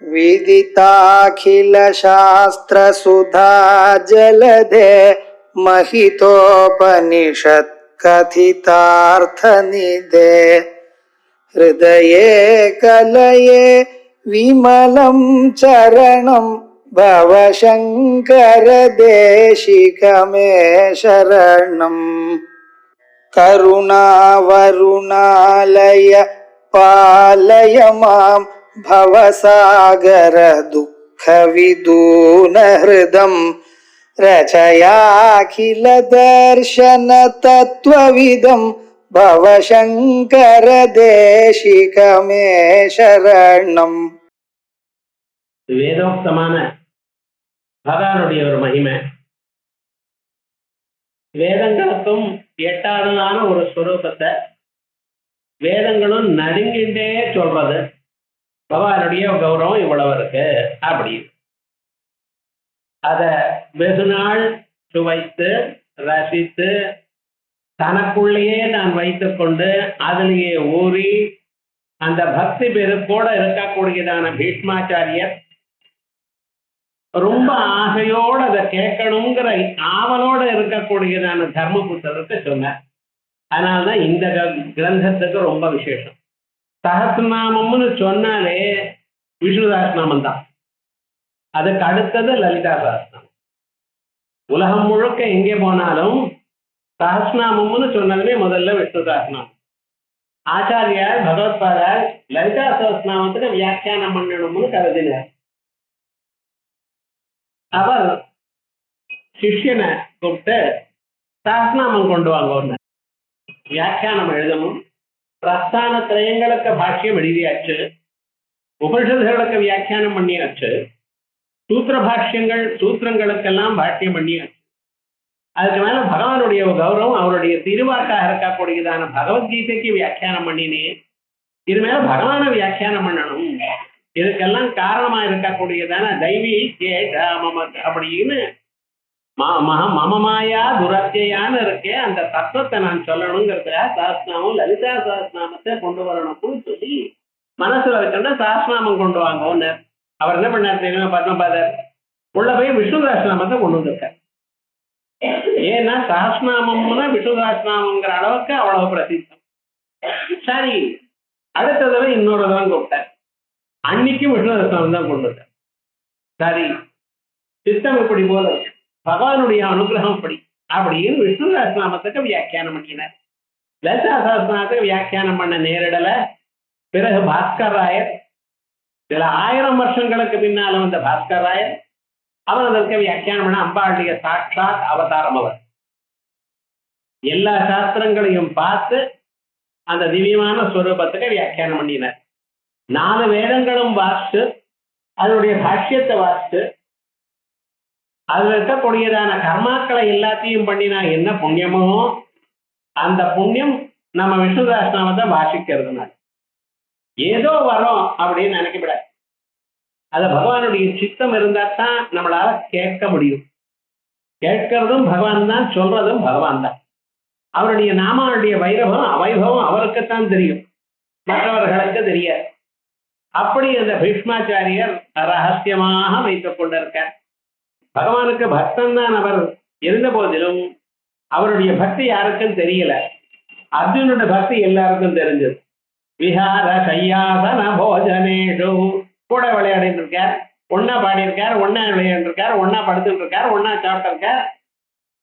विदिताखिलशास्त्रसुधा जलधे महितोपनिषत् कथितार्थनिधे हृदये कलये विमलं चरणं भवशङ्कर देशिकमे शरणम् करुणावरुणालय पालय मां भवसागर दुःखविदून हृदं रचयाखिल दर्शन तत्त्वविदं भवशङ्कर देशिकमे शरणम्. வேதோக்தமான பகவானுடைய ஒரு மகிமை, வேதங்களுக்கும் எட்டாததான ஒரு ஸ்வரூபத்தை வேதங்களும் நடுங்கின்றே சொல்றது. பகவானுடைய கௌரவம் இவ்வளவு இருக்கு அப்படி அத வெகு நாள் சுவைத்து ரசித்து தனக்குள்ளேயே நான் வைத்துக் கொண்டு அதிலேயே ஊறி அந்த பக்தி பெருக்கோட இருக்கக்கூடியதான பீஷ்மாச்சாரியர் ரொம்ப ஆசையோடு அதை கேட்கணுங்கிற ஆவலோட இருக்கக்கூடியதான தர்மபுத்திரத்தை சொன்னார். அதனால்தான் இந்த கிரந்தத்துக்கு ரொம்ப விசேஷம். சஹஸ்ரநாமம்னு சொன்னாலே விஷ்ணு சஹஸ்ரநாமம் தான். அதுக்கு அடுத்தது லலிதா சஹஸ்ரநாமம். உலகம் முழுக்க எங்கே போனாலும் சஹஸ்ரநாமம்னு சொன்னதுமே முதல்ல விஷ்ணு சஹஸ்ரநாமம். ஆச்சாரியார் பகவத்பாதர் லலிதா சஹஸ்ரநாமத்துக்கு வியாக்கியானம் பண்ணணும்னு கருதினார். அவர் சிஷ்யனை கூப்பிட்டு சஹஸ்ரநாமம் கொண்டு வாங்க, வியாக்கியானம் எழுதணும். பிரஸ்தான திரயங்களுக்கு பாஷ்யம் எழுதியாச்சு, உபனிஷத்துகளுக்கு வியாக்கியானம் பண்ணியாச்சு, சூத்திர பாஷ்யங்கள் சூத்திரங்களுக்கெல்லாம் பாஷ்யம் பண்ணியாச்சு. அதுக்கு மேல பகவானுடைய கௌரவம் அவருடைய திருவாக்காக இருக்கக்கூடியதான பகவத்கீதைக்கு வியாக்கியானம் பண்ணினேன். இது மேல பகவான வியாக்கியானம் பண்ணணும். இதுக்கெல்லாம் காரணமா இருக்கக்கூடியதான தெய்வீ அப்படின்னு மமமாயா துரத்தியான்னு இருக்கேன். அந்த தத்துவத்தை நான் சொல்லணுங்கிறதுக்காக சஹஸ்ரநாமம் லலிதா சஹஸ்ரநாமத்தை கொண்டு வரணும்னு சொல்லி மனசுல வச்சுட்டா சஹஸ்ரநாமம் கொண்டு வாங்கன்னு அவர் என்ன பண்ணார் தெரியுமா? பத்மபாதர் உள்ள போய் விஷ்ணு சஹஸ்ரநாமத்தை கொண்டு வந்திருக்கார். ஏன்னா சஹஸ்ரநாமம்னா விஷ்ணு சஹஸ்ரநாமங்கிற அளவுக்கு அவ்வளவு பிரசித்தம். சரி, அடுத்த தடவை இன்னொரு தடவை கூப்பிட்டார். அன்னைக்கும் விஷ்ணு சஹஸ்ரநாமம் தான் கொண்டு வந்தார். சரி, சித்தம் இப்படி போல பகவானுடைய அனுகிரகம் அப்படி அப்படின்னு விஷ்ணு சஹஸ்ரநாமத்துக்கு வியாக்கியானம் பண்ணினார். லலிதா சஹஸ்ரநாமத்துக்கு வியாக்கியானம் பண்ண நேரிடல. பிறகு பாஸ்கர் ராயர், சில 1000 வருஷங்களுக்கு பின்னால வந்த பாஸ்கர் ராயர், அவர் அதற்கு வியாக்கியானம் பண்ண அம்பாளுடைய சாட்சாத் அவதாரம். அவர் எல்லா சாஸ்திரங்களையும் பார்த்து அந்த திவ்யமான ஸ்வரூபத்துக்கு வியாக்கியானம் பண்ணினார். 4 வேதங்களும் வாசித்து அதனுடைய பாஷ்யத்தை வாசித்து அதுல இருக்கக்கூடியதான கர்மாக்களை எல்லாத்தையும் பண்ணினா என்ன புண்ணியமோ அந்த புண்ணியம் நம்ம விஷ்ணு சஹஸ்ரநாமத்தை வாசிக்கிறதுனால ஏதோ வரும் அப்படின்னு நினைக்கப்பட. அது பகவானுடைய சித்தம் இருந்தா தான் நம்மளால கேட்க முடியும். கேட்கறதும் பகவான் தான், சொல்றதும் பகவான் தான். அவருடைய நாமாவுடைய வைபவம் அவருக்குத்தான் தெரியும், மற்றவர்களுக்கு தெரியாது. அப்படி அந்த பீஷ்மாச்சாரியர் ரகசியமாக வைத்துக் கொண்டிருக்கார். பகவானுக்கு பக்தன் தான் அவர் இருந்த போதிலும் அவருடைய பக்தி யாருக்கும் தெரியல. அர்ஜுனோட பக்தி எல்லாருக்கும் தெரிஞ்சது. விஹார சையாசன போஜனேஷு கூட விளையாடிட்டு இருக்கார், ஒன்னா பாடியிருக்கார், ஒன்னா விளையாடிருக்கார், ஒன்னா படுத்துட்டு இருக்கார், ஒன்னா சாப்பிட்டு இருக்கார்,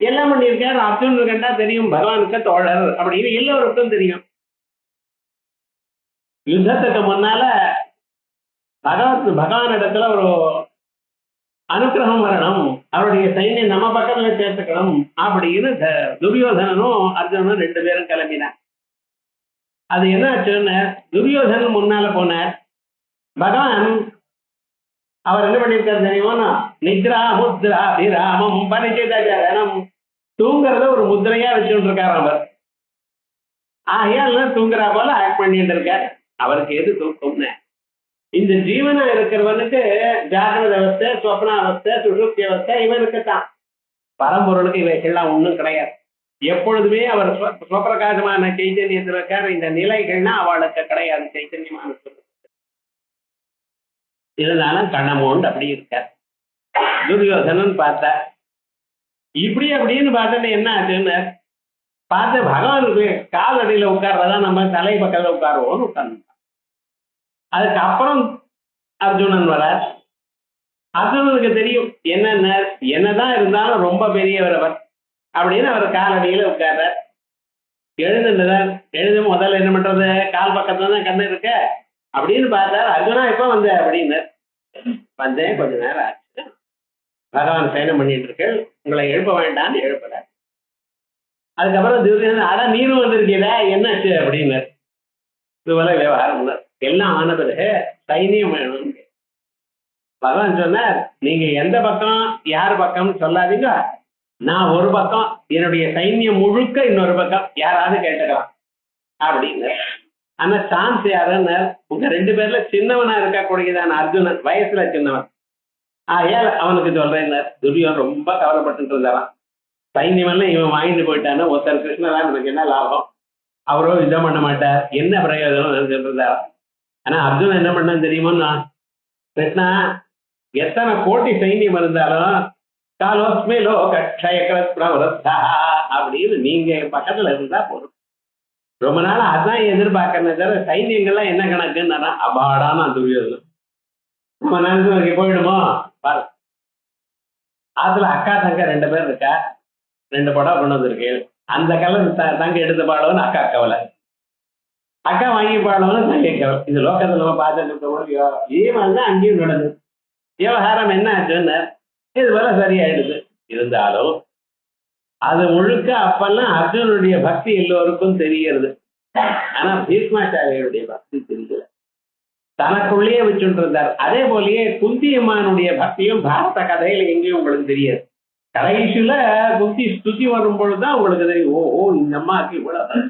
எல்லாம் பண்ணியிருக்கார். அர்ஜுனு கண்டா தெரியும் பகவானுக்கு தோழர் அப்படின்னு எல்லோருக்கும் தெரியும். யுத்தத்துக்கு முன்னால பகவான் இடத்துல ஒரு அனுகிரகம் வரணும், அவருடைய சைன்யம் நம்ம பக்கத்துல சேர்த்துக்கணும் அப்படின்னு துரியோதனனும் அர்ஜுனனும் 2 பேரும் கிளம்பினார். அது என்ன ஆச்சுன்னு, துரியோதனன் முன்னால போனார். பகவான் அவர் என்ன பண்ணியிருக்காரு தெரியுமா? நித்ரா முத்ரா அபிராமம் பரிசித ஜனம், தூங்குறத ஒரு முத்திரையா வச்சுட்டு இருக்காரு அவர். ஆகையால் தூங்குறா போல ஆக்ட் பண்ணிட்டு இருக்கார். அவருக்கு எது தூக்கம்னு, இந்த ஜீவனா இருக்கிறவனுக்கு ஜாகிரத அவஸ்தை, சொப்ன அவஸ்தை, சுஷுப்தி அவஸ்தை இவனுக்கு தான். பரம்பொருளுக்கு இவைகள்லாம் ஒன்றும் கிடையாது. எப்பொழுதுமே அவர் சுவப்பிரகாசமான சைத்தன்யத்தில் இருக்கார். இந்த நிலைகள்னா அவளுக்கு கிடையாது. சைத்தன்யமான இருந்தாலும் கண்ணமோண்டு அப்படி இருக்க. துரியோதனன் பார்த்தா இப்படி அப்படின்னு பார்த்துட்டு என்ன ஆச்சுன்னு பார்த்து பகவானுக்கு கால் அடியில உட்கார்றதா நம்ம தலை பக்கத்துல உட்காருவோம்னு உட்கார்ந்து. அதுக்கப்புறம் அர்ஜுனன் வரார். அர்ஜுனனுக்கு தெரியும் என்னதான் இருந்தாலும் ரொம்ப பெரியவர் அவர் அப்படின்னு அவர் கால் அடியில உட்கார்றார். எழுந்துதான் எழுந்து முதல்ல என்ன பண்றது, கால் பக்கத்துல தான் கண்ணு இருக்க அப்படின்னு பார்த்தார். அர்ஜுனா எப்ப வந்த அப்படின்னு. வந்தேன், கொஞ்ச நேரம் ஆச்சு, பகவான் சயனம் பண்ணிட்டு இருக்கு, உங்களை எழுப்ப வேண்டாம்னு எழுப்பல. அதுக்கப்புறம் துரியோதனன் அட நீரும் வந்திருக்கீல என்னாச்சு அப்படின்னு. இதுவரை விவகாரம் எல்லாம் ஆன பிறகு சைனியம் வேணும். பகவான் சொன்னார், நீங்க எந்த பக்கம் யார் பக்கம்னு சொல்லாதீங்க, நான் ஒரு பக்கம், என்னுடைய சைன்யம் முழுக்க இன்னொரு பக்கம், யாராவது கேட்டுக்கலாம் அப்படின்னு. ஆனா சான்ஸ் யாருன்னு, உங்க 2 பேர்ல சின்னவனா இருக்கக்கூடியதான அர்ஜுனன், வயசுல சின்னவன், ஏன் அவனுக்கு சொல்றேன். துரியோதனன் ரொம்ப கவலைப்பட்டு இருந்தாராம். சைன்யம் எல்லாம் இவன் வாங்கிட்டு போயிட்டான்னு, ஒருத்தர் கிருஷ்ணதான் நமக்கு என்ன லாபம், அவரோ யுத்தம் பண்ண மாட்டார், என்ன பிரயோஜனம் சொல்றாரா. ஆனா அர்ஜுனன் என்ன பண்ண தெரியுமோன்னா, கிருஷ்ணா எத்தனை கோட்டி சைன்யம் இருந்தாலும் காலோஸ்மே லோகக்ஷயக்ரத்ரவருத்தா அப்படின்னு நீங்க பக்கத்துல இருந்தா போதும். ரொம்ப நாள் அதான் எதிர்பார்க்கறத தவிர சைன்யங்கள்லாம் என்ன கணக்குன்னா அபாடான துரியோதனன். நம்ம நினைச்சு போயிடுமோ பாரு. அதுல அக்கா தங்க 2 பேர் இருக்கா, 2 படம் கொண்டு வந்திருக்கு. அந்த கலர் தங்க எடுத்து பாடவன்னு அக்கா கவலை, அக்கா வாங்கி பாடவன்னு தங்க கவலை. இது லோகத்துல நம்ம பார்த்துட்டு இருக்க இதே மாதிரிதான் அங்கேயும் நடந்தது. விவகாரம் என்ன ஆச்சுன்னு இது போல சரியாயிடுது. இருந்தாலும் அது முழுக்க அப்பெல்லாம் அர்ஜுனுடைய பக்தி எல்லோருக்கும் தெரிகிறது. ஆனா பீஷ்மாச்சாரியருடைய பக்தி தெரியல, தனக்குள்ளேயே வச்சுட்டு இருந்தார். அதே போலயே குந்தியம்மானுடைய பக்தியும் பாரத கதையில எங்கேயும் உங்களுக்கு தெரியாது. கடைசியில குந்தி ஸ்துதி வரும் பொழுதுதான் உங்களுக்கு தெரியும், ஓ இந்த அம்மாக்கு இவ்வளவு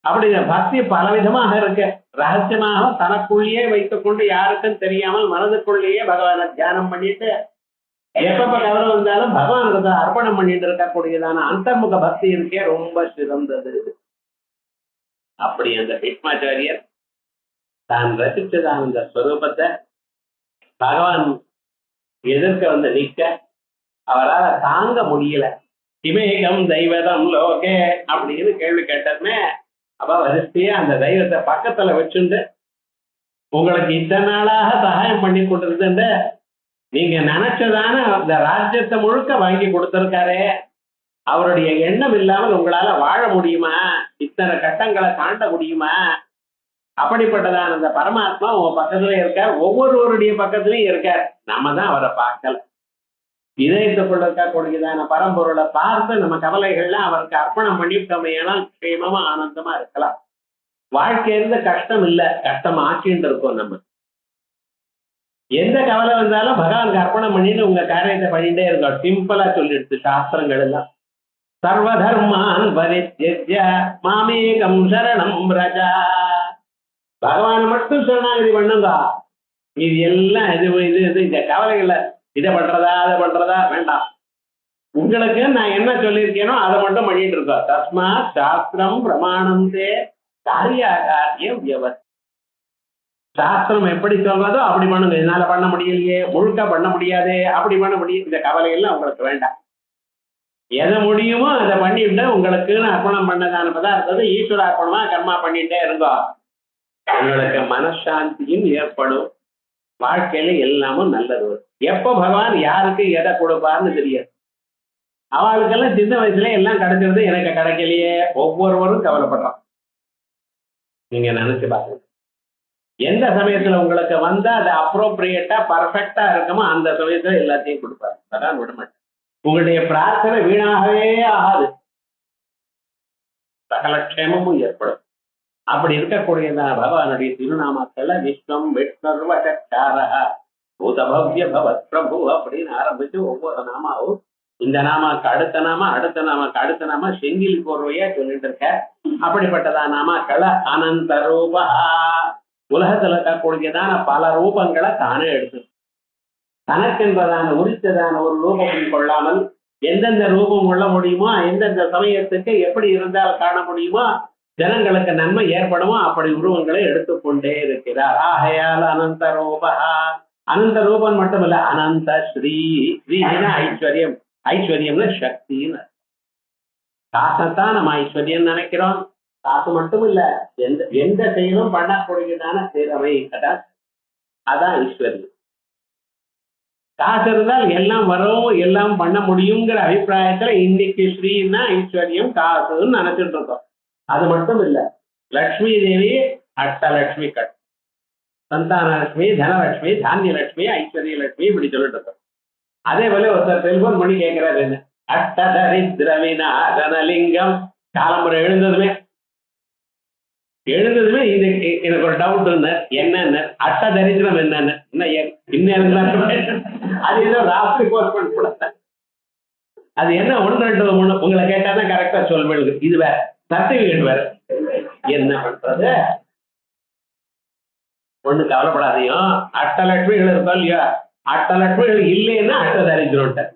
அப்படி பக்தி பலவிதமாக இருக்க. ரகசியமாக தனக்குள்ளேயே வைத்துக் கொண்டு யாருக்கும் தெரியாமல் மனதுக்குள்ளேயே பகவானை தியானம் பண்ணிட்டு எப்பப்ப கவலை வந்தாலும் பகவானுக்கு அர்ப்பணம் பண்ணிட்டு இருக்கக்கூடியதான அந்தர்முக பக்தி இருக்கே ரொம்ப சிறந்தது. அப்படி அந்த பீஷ்மாச்சாரியர் தான் ரசிச்சதான அந்த ஸ்வரூபத்தை பகவான் எதிர்க்க வந்து நிற்க அவரால் தாங்க முடியல. இமேகம் தெய்வதம் லோகே அப்படின்னு கேள்வி கேட்டதுமே அப்ப வரிசையா அந்த தெய்வத்தை பக்கத்துல வச்சுட்டு உங்களுக்கு இத்தனை நாளாக சகாயம் பண்ணி கொண்டிருந்த நீங்க நினைச்சதான அந்த ராஜ்யத்தை முழுக்க வாங்கி கொடுத்திருக்காரே, அவருடைய எண்ணம் இல்லாமல் உங்களால வாழ முடியுமா, இத்தனை கட்டங்களை தாண்ட முடியுமா? அப்படிப்பட்டதான அந்த பரமாத்மா உங்க பக்கத்துல இருக்கார், ஒவ்வொருவருடைய பக்கத்துலயும் இருக்கார். நம்ம தான் அவரை பார்க்கல. இதயத்துக்குள்ள இருக்கக்கூடியதான பரம்பொருளை பார்த்து நம்ம கவலைகள்லாம் அவருக்கு அர்ப்பணம் பண்ணிவிட்டோமையானால் க்ஷேமமா ஆனந்தமா இருக்கலாம். வாழ்க்கை இருந்த கஷ்டம் இல்ல, கஷ்டம் ஆக்கிட்டு இருக்கோம். நம்ம எந்த கவலை வந்தாலும் பகவானுக்கு அர்ப்பணம் பண்ணிட்டு உங்க காரியத்தை பண்ணிட்டே இருக்கோம். சிம்பிளா சொல்லிடுச்சு சாஸ்திரங்கள் எல்லாம். சர்வதர்மான் பரித்யஜ்ய மாமேகம் சரணம் ரஜா. பகவான் மட்டும் சரணாகதி பண்ணுங்க, இது எல்லாம் இது இந்த கவலைகளை இதை பண்றதா அதை பண்றதா வேண்டாம். உங்களுக்கு நான் என்ன சொல்லியிருக்கேனோ அதை மட்டும் பண்ணிட்டு இருக்கோம். தஸ்மா சாஸ்திரம் பிரமாணந்தே காரியம் வியவஸ்தை. சாஸ்திரம் எப்படி சொல்றதோ அப்படி பண்ணுங்க. என்னால பண்ண முடியலையே, முழுக்க பண்ண முடியாதே, அப்படி பண்ண முடியும், இந்த கவலையெல்லாம் உங்களுக்கு வேண்டாம். எதை முடியுமோ அதை பண்ணிட்டு உங்களுக்குன்னு அர்ப்பணம் பண்ணதான பதார்த்தத்தை ஈஸ்வர அர்ப்பணமா கர்மா பண்ணிட்டே இருந்தோம். உங்களுக்கு மனசாந்தியும் ஏற்படும், வாழ்க்கையில எல்லாமும் நல்லது. எப்ப பகவான் யாருக்கு எதை கொடுப்பார்னு தெரியாது. அவளுக்கெல்லாம் சின்ன வயசுல எல்லாம் கிடைச்சிருது, எனக்கு கிடைக்கலையே, ஒவ்வொருவரும் கவலைப்படுறான். நீங்க நினைச்சு பாருங்க, எந்த சமயத்துல உங்களுக்கு வந்தா அது அப்ரோப்ரியேட்டா பர்ஃபெக்டா இருக்குமோ அந்த சமயத்துல எல்லாத்தையும் கொடுப்பாரு. அதான் விட மாட்டேன். உங்களுடைய பிரார்த்தனை வீணாகவே ஆகாது, சகல க்ஷேமமும் ஏற்படும். அப்படி இருக்கக்கூடியதான பகவானுடைய திருநாமக்கள்ல விஸ்வம் விஷ்ணுர்வசாரஹ பூதபவ்ய பவத் பிரபு அப்படின்னு ஆரம்பிச்சு ஒவ்வொரு நாமாவும் இந்த நாமாக்கு அடுத்த நாம அடுத்த நாமாக்கு அடுத்த நாம செங்கில் போர்வையா சொல்லிட்டு இருக்க. அப்படிப்பட்டதான நாமாக்களை அனந்த ரூபா, உலகத்துல இருக்கக்கூடியதான பல ரூபங்களை தானே எடுத்து தனக்கென்பதான உரித்ததான ஒரு ரூபம் கொள்ளாமல் எந்தெந்த ரூபம் கொள்ள முடியுமோ, எந்தெந்த சமயத்துக்கு எப்படி இருந்தால் காண முடியுமோ ஜனங்களுக்கு நன்மை ஏற்படுமோ அப்படி உருவங்களை எடுத்துக்கொண்டே இருக்கிறார். ஆகையால் அனந்த ரூபா, அனந்த ரூபன் மட்டுமல்ல, அனந்த ஸ்ரீ. ஸ்ரீனா ஐஸ்வர்யம், ஐஸ்வர்யம்னு சக்தின்னு. காசத்தான் நம்ம ஐஸ்வர்யம் நினைக்கிறோம். காசு மட்டும் இல்ல, எந்த செயலும் பண்ணக்கூடியதான திறமை அதான் ஐஸ்வர்யம். காசு இருந்தால் எல்லாம் வரும், எல்லாம் பண்ண முடியுங்கிற அபிப்பிராயத்துல இன்னைக்கு ஸ்ரீன்னா ஐஸ்வர்யம் காசுன்னு நினைச்சிட்டு இருக்கோம். அது மட்டும் இல்ல, லட்சுமி தேவி அஷ்டலட்சுமி கட், சந்தானலட்சுமி, தனலட்சுமி, தானியலட்சுமி, ஐஸ்வர்ய லட்சுமி இப்படி சொல்லிட்டு இருக்கோம். அதே போல ஒருத்தர் டெலிபோன் பண்ணி கேட்கிறாரு, என்ன அஷ்டதரித்திர விநாசனலிங்கம். காலம்புரை எழுந்ததுமே இது எனக்கு ஒரு டவுட் என்னன்னு, அஷ்டதரித்திரம் என்னன்னு இன்னும் அது ஏதோ ராத்திரி கோர்ஸ் பண்ண, அது என்ன 1 2 3 உங்களை கேட்டாதான் கரெக்டா சொல்வேன். இது வேற சர்டிபிகேட் வேற. என்ன பண்றது? ஒண்ணு கவலைப்படாதையும், அஷ்டலட்சுமிகள் இருக்கா இல்லையா, அஷ்டலட்சுமிகள் இல்லைன்னா அஷ்டதரித்திரம்.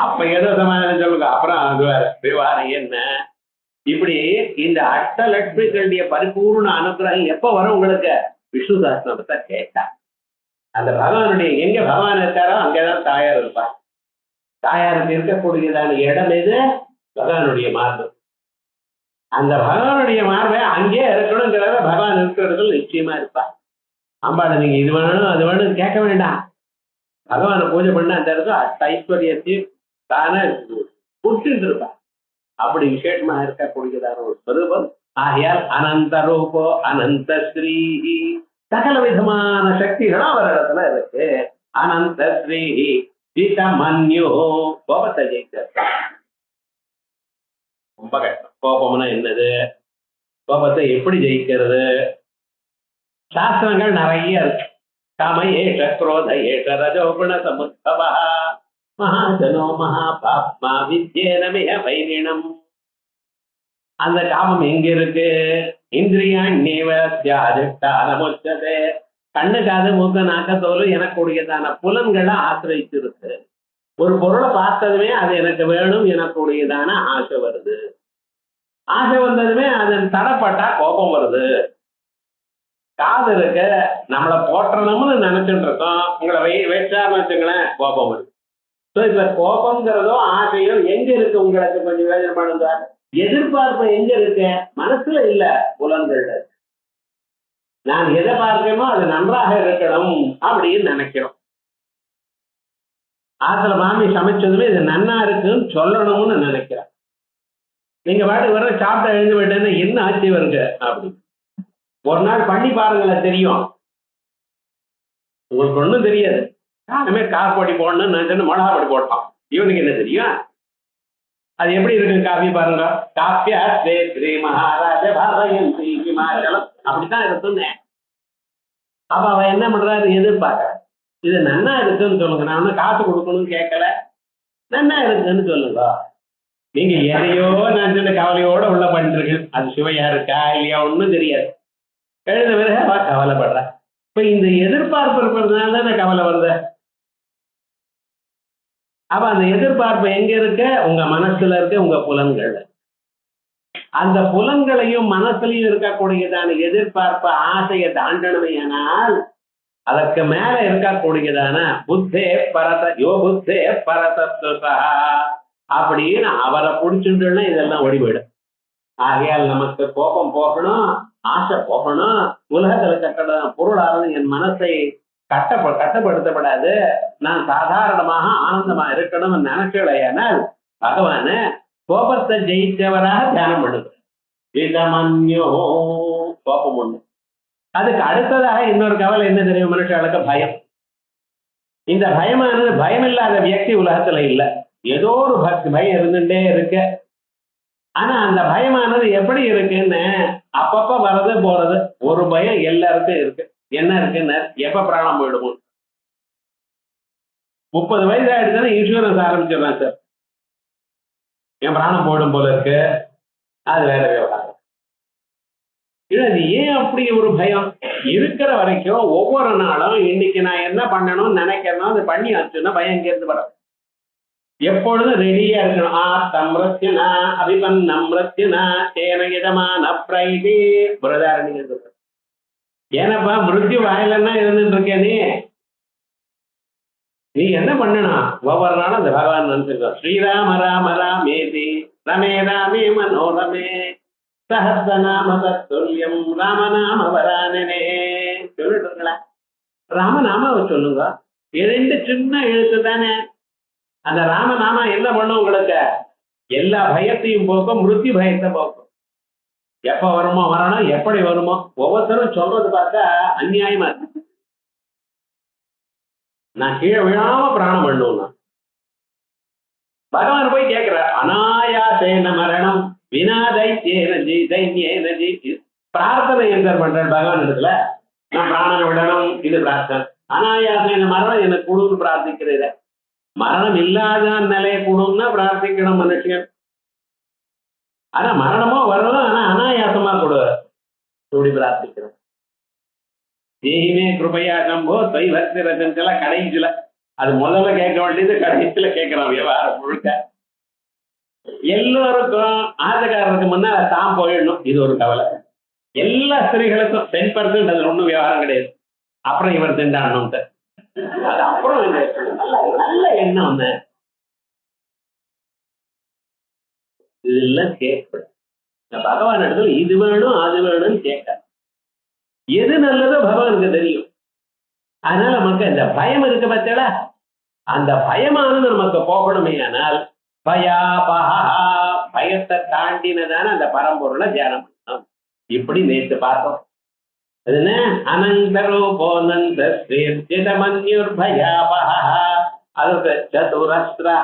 அப்ப ஏதோ சமாதானம் சொல்லுங்க. அப்புறம் அது வேற விவகாரம் என்ன. இப்படி இந்த அஷ்டலட்சுமிகளுடைய பரிபூர்ண அனுகிரகம் எப்ப வரும் உங்களுக்கு? விஷ்ணு சஹஸ்ரநாமத்தை கேட்டா. அந்த பகவானுடைய எங்க பகவான் இருக்காரோ அங்கேதான் தாயார் இருப்பார். தாயாருக்கு இருக்கக்கூடியதான இடம் எது? பகவானுடைய மார்பு. அந்த பகவானுடைய மார்பை அங்கே இருக்கணுங்கிறத பகவான் இருக்கிறவர்கள் நிச்சயமா இருப்பார். அம்பாளை நீங்க இது வேணும் அது வேணும் கேட்க வேண்டாம். பகவானை பூஜை பண்ண அந்த இடத்துல ஐஸ்வர்யத்தையும் தானே புரிச்சுட்டு இருப்பார். அப்படி விசேஷமா இருக்கக்கூடியதான ஒரு ஸ்வரூபம். ஆகையால் அனந்த ரூபோ அனந்த ஸ்ரீ, சகல விதமான சக்திகளும் அவர் இடத்துல இருக்கு. அனந்த ஸ்ரீ ஜிதமன்யோ, கோபத்தை ஜெயிக்க ரொம்ப கஷ்டம். கோபம்னா என்னது, கோபத்தை எப்படி ஜெயிக்கிறது? சாஸ்திரங்கள் நிறைய இருக்கு. காம ஏஷ குரோத ஏஷ ரஜோ குண சமுத்பவ மகாஜனோ மகாபாப்மா வித்யேனமிஹ வைரிணம். அந்த காமம் எங்க இருக்கு? இந்திரியாண்யவஸ்யாதிஷ்டானமுச்சதே, கண்ணு காது மூக்க நாக்க தோல் எனக்கூடியதான புலன்களை ஆசிரியிச்சு இருக்கு. ஒரு பொருளை பார்த்ததுமே அது எனக்கு வேணும் எனக்கூடியதான ஆசை வருது. ஆசை வந்ததுமே அதன் தடப்பட்டா கோபம் வருது. காது இருக்க நம்மளை போற்றணும்னு நினைச்சுட்டு இருக்கோம், உங்களை வச்சாருன்னு வச்சுங்களேன் கோபம் வருது. ஸோ இப்ப கோபம்ங்கிறதோ ஆசையோ எங்க இருக்கு உங்களுக்கு? கொஞ்சம் யோசனை பண்ணுங்க. எதிர்பார்ப்பு எங்க இருக்கு? மனசுல இல்ல, புலன்கள்ல. நான் எதை பார்க்கணுமோ அது நன்றாக இருக்கணும் அப்படின்னு நினைக்கிறோம். ஆத்துல மாமி சமைச்சதுமே இது நன்னா இருக்குன்னு சொல்லணும்னு நினைக்கிறேன். நீங்க பாட்டு வர சாப்பிட்ட எழுந்து விட்டேன்னா என்ன ஆட்சி வருங்க அப்படி ஒரு நாள் பண்ணி பாருங்களேன், தெரியும். உங்களுக்கு ஒன்றும் தெரியாது. காலமே காப்பொடி போடணும்னு நினைச்சேன்னு மிளகா பொடி போட்டான். இவனுக்கு என்ன தெரியும்? அது எப்படி இருக்கு காஃபி பாருங்க. காப்பியா ஸ்ரீ மகாராஜ பாரயம் ஸ்ரீ ஹிமாச்சலம் அப்படித்தான் இருக்குன்னு. அப்ப அவன் என்ன பண்றாரு? எதிர்பார்க்க இது நன்னா இருக்குன்னு சொல்லுங்க. நான் ஒன்னும் காசு கொடுக்கணும்னு கேட்கல, நன்னா இருக்குன்னு சொல்லுங்க. நீங்க எதையோ நினைச்சு கவலையோட உள்ள பண்ணிருக்கு. அது சுவையா இருக்கா இல்லையா ஒன்னும் தெரியாது. எழுத பிறகு அவ கவலைப்படுற. இப்ப இந்த எதிர்பார்ப்பு இருக்கிறதுனால தானே கவலை வருது. அப்ப அந்த எதிர்பார்ப்பு எங்க இருக்க? உங்க மனசுல இருக்க, உங்க புலன்கள். அந்த புலன்களையும் மனசுலையும் இருக்கக்கூடியதான எதிர்பார்ப்பு ஆசையை தாண்டணுமையானால் அதற்கு மேல இருக்கக்கூடியதான புத்தே பரத யோ புத்தே பரதத்துவா அப்படின்னு அவரை பிடிச்சுட்டுன்னா இதெல்லாம் ஓடிவிடும். ஆகையால் நமக்கு கோபம் போகணும், ஆசை போகணும். உலகத்துல கட்டட பொருளானது என் மனசை கட்டப்படுத்தப்படாது. நான் சாதாரணமாக ஆனந்தமா இருக்கணும்னு நினைச்சலையானால் பகவான கோபத்தை ஜெயித்தவராக தியானம் பண்ணுது. விதமன்யோ கோபம் ஒண்ணு. அதுக்கு அடுத்ததாக இன்னொரு கவலை என்ன தெரியும்? மனுஷர்களுக்கு பயம். இந்த பயமானது பயம் இல்லாத வியக்தி உலகத்துல இல்லை. ஏதோ ஒரு பயம் இருந்துட்டே இருக்கு. ஆனா அந்த பயமானது எப்படி இருக்குன்னு அப்பப்ப வர்றது போறது. ஒரு பயம் எல்லாருக்கும் இருக்கு. என்ன இருக்குன்னு, எப்ப பிராணம் போயிடுவோம். 30 வயசு ஆயிடுச்சுன்னா இன்சூரன்ஸ் ஆரம்பிச்சிடலாம். சார் என் பிராணம் போயிடும் போல இருக்கு, அது வேற விவகாரம். இது ஏன் அப்படி ஒரு பயம் இருக்கிற வரைக்கும் ஒவ்வொரு நாளும் இன்னைக்கு நான் என்ன பண்ணணும்னு நினைக்கிறேனோ அது பண்ணி ஆச்சுன்னா பயம் இங்கிருந்து வரும். எப்பொழுதும் ரெடியா இருக்கணும். ஆத்தம்ரத்யனா அபிபன்னம்ரத்யனா தேன யஜமான பிரைதி பிரதாரணி. ஏனப்பா மிருத்யு வாயிலன்னா இருந்துட்டு இருக்கே நீ என்ன பண்ணணும்? ஒவ்வொரு நாளும் அந்த பகவான் நினைச்சிருக்கோம். ஸ்ரீராம ராம ராமேதி ரமே ராமே மனோரமே சஹஸ்ரநாம தத்துல்யம் ராமநாம வரானே சொல்லிட்டு இருக்கலாம். ராமநாமாவை சொல்லுங்க. 2 சின்ன எழுத்து தானே. அந்த ராமநாமா என்ன பண்ணும்? உங்களுக்கு எல்லா பயத்தையும் போக்கும், மிருத்யு பயத்தை போக்கும். எப்ப வருமோ வரணும், எப்படி வருமோ ஒவ்வொருத்தரும் சொல்றது பார்த்தா அநியாயமா இருக்கு. நான் கீழே விழாம பிராணம் பண்ணுவேன். பகவான் போய் கேட்கிறார், அனாயாசேன மரணம் வினா தைத்யேனஜி தைன்யேனஜி. பிரார்த்தனை என்ன பண்றேன் பகவான் இடத்துல? நான் பிராணம் விடணும், இது பிரார்த்தனை. அனாயாசேன மரணம் எனக்கு கொடுன்னு பிரார்த்திக்கிறத. மரணம் இல்லாத நிலையை கொடுன்னா பிரார்த்திக்கணும் மனுஷன். ஆனா மரணமோ வரணும், ஆனா அனாயாசமா கொடு இப்படி பிரார்த்திக்கிறோம். தேகிமே கிருபையா கம்போ தை பக்தி ரசன்ல கடைசியில அது முதல்ல கேட்க வேண்டியது கடைசியில கேட்கிறான். விவகாரம் முழுக்க எல்லோருக்கும் ஆசைக்காரருக்கு முன்னால தான் போயிடணும். இது ஒரு கவலை. எல்லா ஸ்திரீகளுக்கும் 10% அதுல ஒண்ணும் விவகாரம் கிடையாது. அப்புறம் இவர் திண்டாடணும். அது அப்புறம் நல்ல எண்ணம் ஒண்ணு இதெல்லாம் கேட்கணும். பகவான் இடத்துல இது வேணும் அது வேணும்னு கேட்க எது நல்லதோ பகவானுக்கு தெரியும். அதனால நமக்கு அந்த பயம் இருக்கு பார்த்தா, அந்த பயமானது நமக்கு போகணுமே. ஆனால் பயத்தை தாண்டினதான அந்த பரம்பொருளை தியானம் பண்ணணும். இப்படி நேற்று பார்த்தோம். அதுன்னு அனந்தரூபோனந்த அதற்கு சதுரஸ்ரா.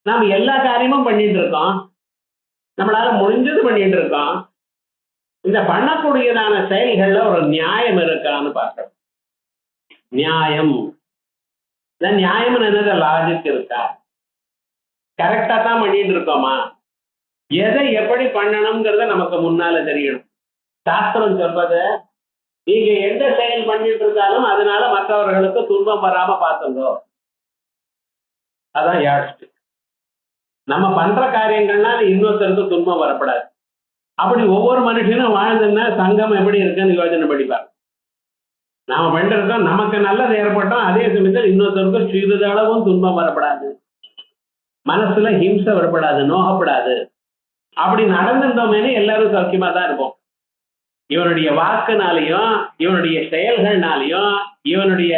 நாம எல்லா காரியமும் பண்ணிட்டு இருக்கோம், நம்மளால முடிஞ்சது பண்ணிட்டு இருக்கோம். இந்த பண்ணக்கூடியதான செயல்கள்ல ஒரு நியாயம் இருக்கான்னு பார்க்கணும். நியாயம் நியாயம் என்னது? லாஜிக் இருக்கா? கரெக்டா தான் பண்ணிட்டு இருக்கோமா? எதை எப்படி பண்ணணும்ங்கிறத நமக்கு முன்னால தெரியணும். சாஸ்திரம் சொல்றது, நீங்க எந்த செயல் பண்ணிட்டு இருந்தாலும் அதனால மற்றவர்களுக்கு துன்பம் வராம பார்த்துங்கோ. அதான் யாழ்ச்சி. நம்ம பண்ற காரியங்கள்னால இன்னொருத்தருக்கு துன்பம் வரப்படாது. அப்படி ஒவ்வொரு மனுஷனும் வாழ்ந்துன்னா சங்கம் எப்படி இருக்குன்னு யோசனை படிப்பார். நாம பண்றோம், நமக்கு நல்லது ஏற்பட்டோம், அதே சமயத்தில் இன்னொருத்தருக்கு சிறிதளவும் துன்பம் வரப்படாது, மனசுல ஹிம்சை வரப்படாது, நோகப்படாது. அப்படி நடந்துட்டோமேனு எல்லாரும் சௌக்கியமா தான் இருப்போம். இவனுடைய வாக்குனாலையும் இவனுடைய செயல்கள்னாலையும் இவனுடைய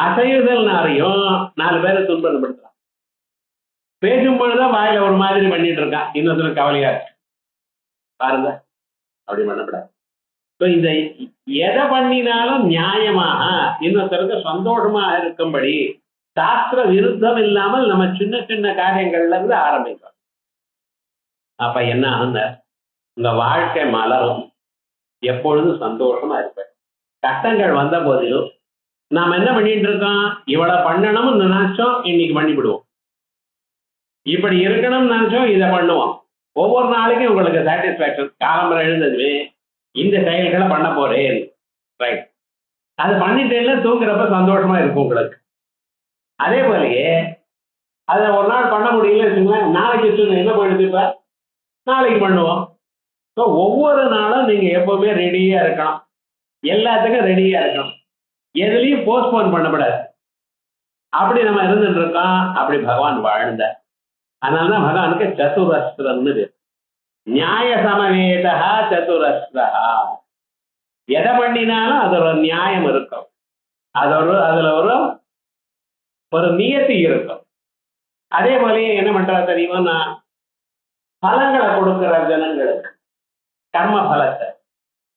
அசைவுதல்னாலையும் 4 பேரை துன்பப்படுத்துறான். பேசும்பொழுதுதான் வாயில ஒரு மாதிரி பண்ணிட்டு இருக்கான், இன்னொருத்தருக்கு கவலையா இருக்கு. பாருங்க, அப்படி பண்ணப்படாது. இந்த எதை பண்ணினாலும் நியாயமாக இன்னொருத்தருக்கு சந்தோஷமாக இருக்கும்படி சாஸ்திர விருத்தம் இல்லாமல் நம்ம சின்ன சின்ன காரியங்கள்ல இருந்து ஆரம்பிக்கிறோம். அப்ப என்ன ஆகுங்க, உங்க வாழ்க்கை மலரும், எப்பொழுதும் சந்தோஷமா இருப்பேன். கஷ்டங்கள் வந்த போதிலும் நாம் என்ன பண்ணிட்டு இருக்கோம்? இவ்வளவு பண்ணணும்னு நினைச்சோம், இன்னைக்கு பண்ணிவிடுவோம். இப்படி இருக்கணும்னு நினைச்சோம், இதை பண்ணுவோம். ஒவ்வொரு நாளைக்கும் உங்களுக்கு சாட்டிஸ்பாக்சன். காலம்பரம் எழுந்ததுமே இந்த செயல்களை பண்ண போறேன், ரைட், அது பண்ணிட்டேன்னா தூங்குறப்ப சந்தோஷமா இருக்கும் உங்களுக்கு. அதே போலயே அதை ஒரு நாள் பண்ண முடியல வச்சுங்களேன், நாளைக்கு என்ன போயிடுது, இப்ப நாளைக்கு பண்ணுவோம். ஸோ ஒவ்வொரு நாளும் நீங்க எப்பவுமே ரெடியா இருக்கணும், எல்லாத்துக்கும் ரெடியா இருக்கணும், எதுலையும் போஸ்ட்போன் பண்ணக்கூடாது. அப்படி நம்ம இருந்துட்டு இருக்கோம். அப்படி பகவான் வாழ்ந்த. அதனாலதான் பகவானுக்கு சதுரஸ்திரம்னு பேர். நியாய சமவேதா சதுரஸ்ரா. எதை பண்ணினாலும் அது ஒரு நியாயம் இருக்கும், அதுல ஒரு நியத்தி இருக்கும். அதே போலயே என்ன பண்றா தெரியுமா, பலங்களை கொடுக்கிற ஜனங்களுக்கு, கர்ம பலத்தை.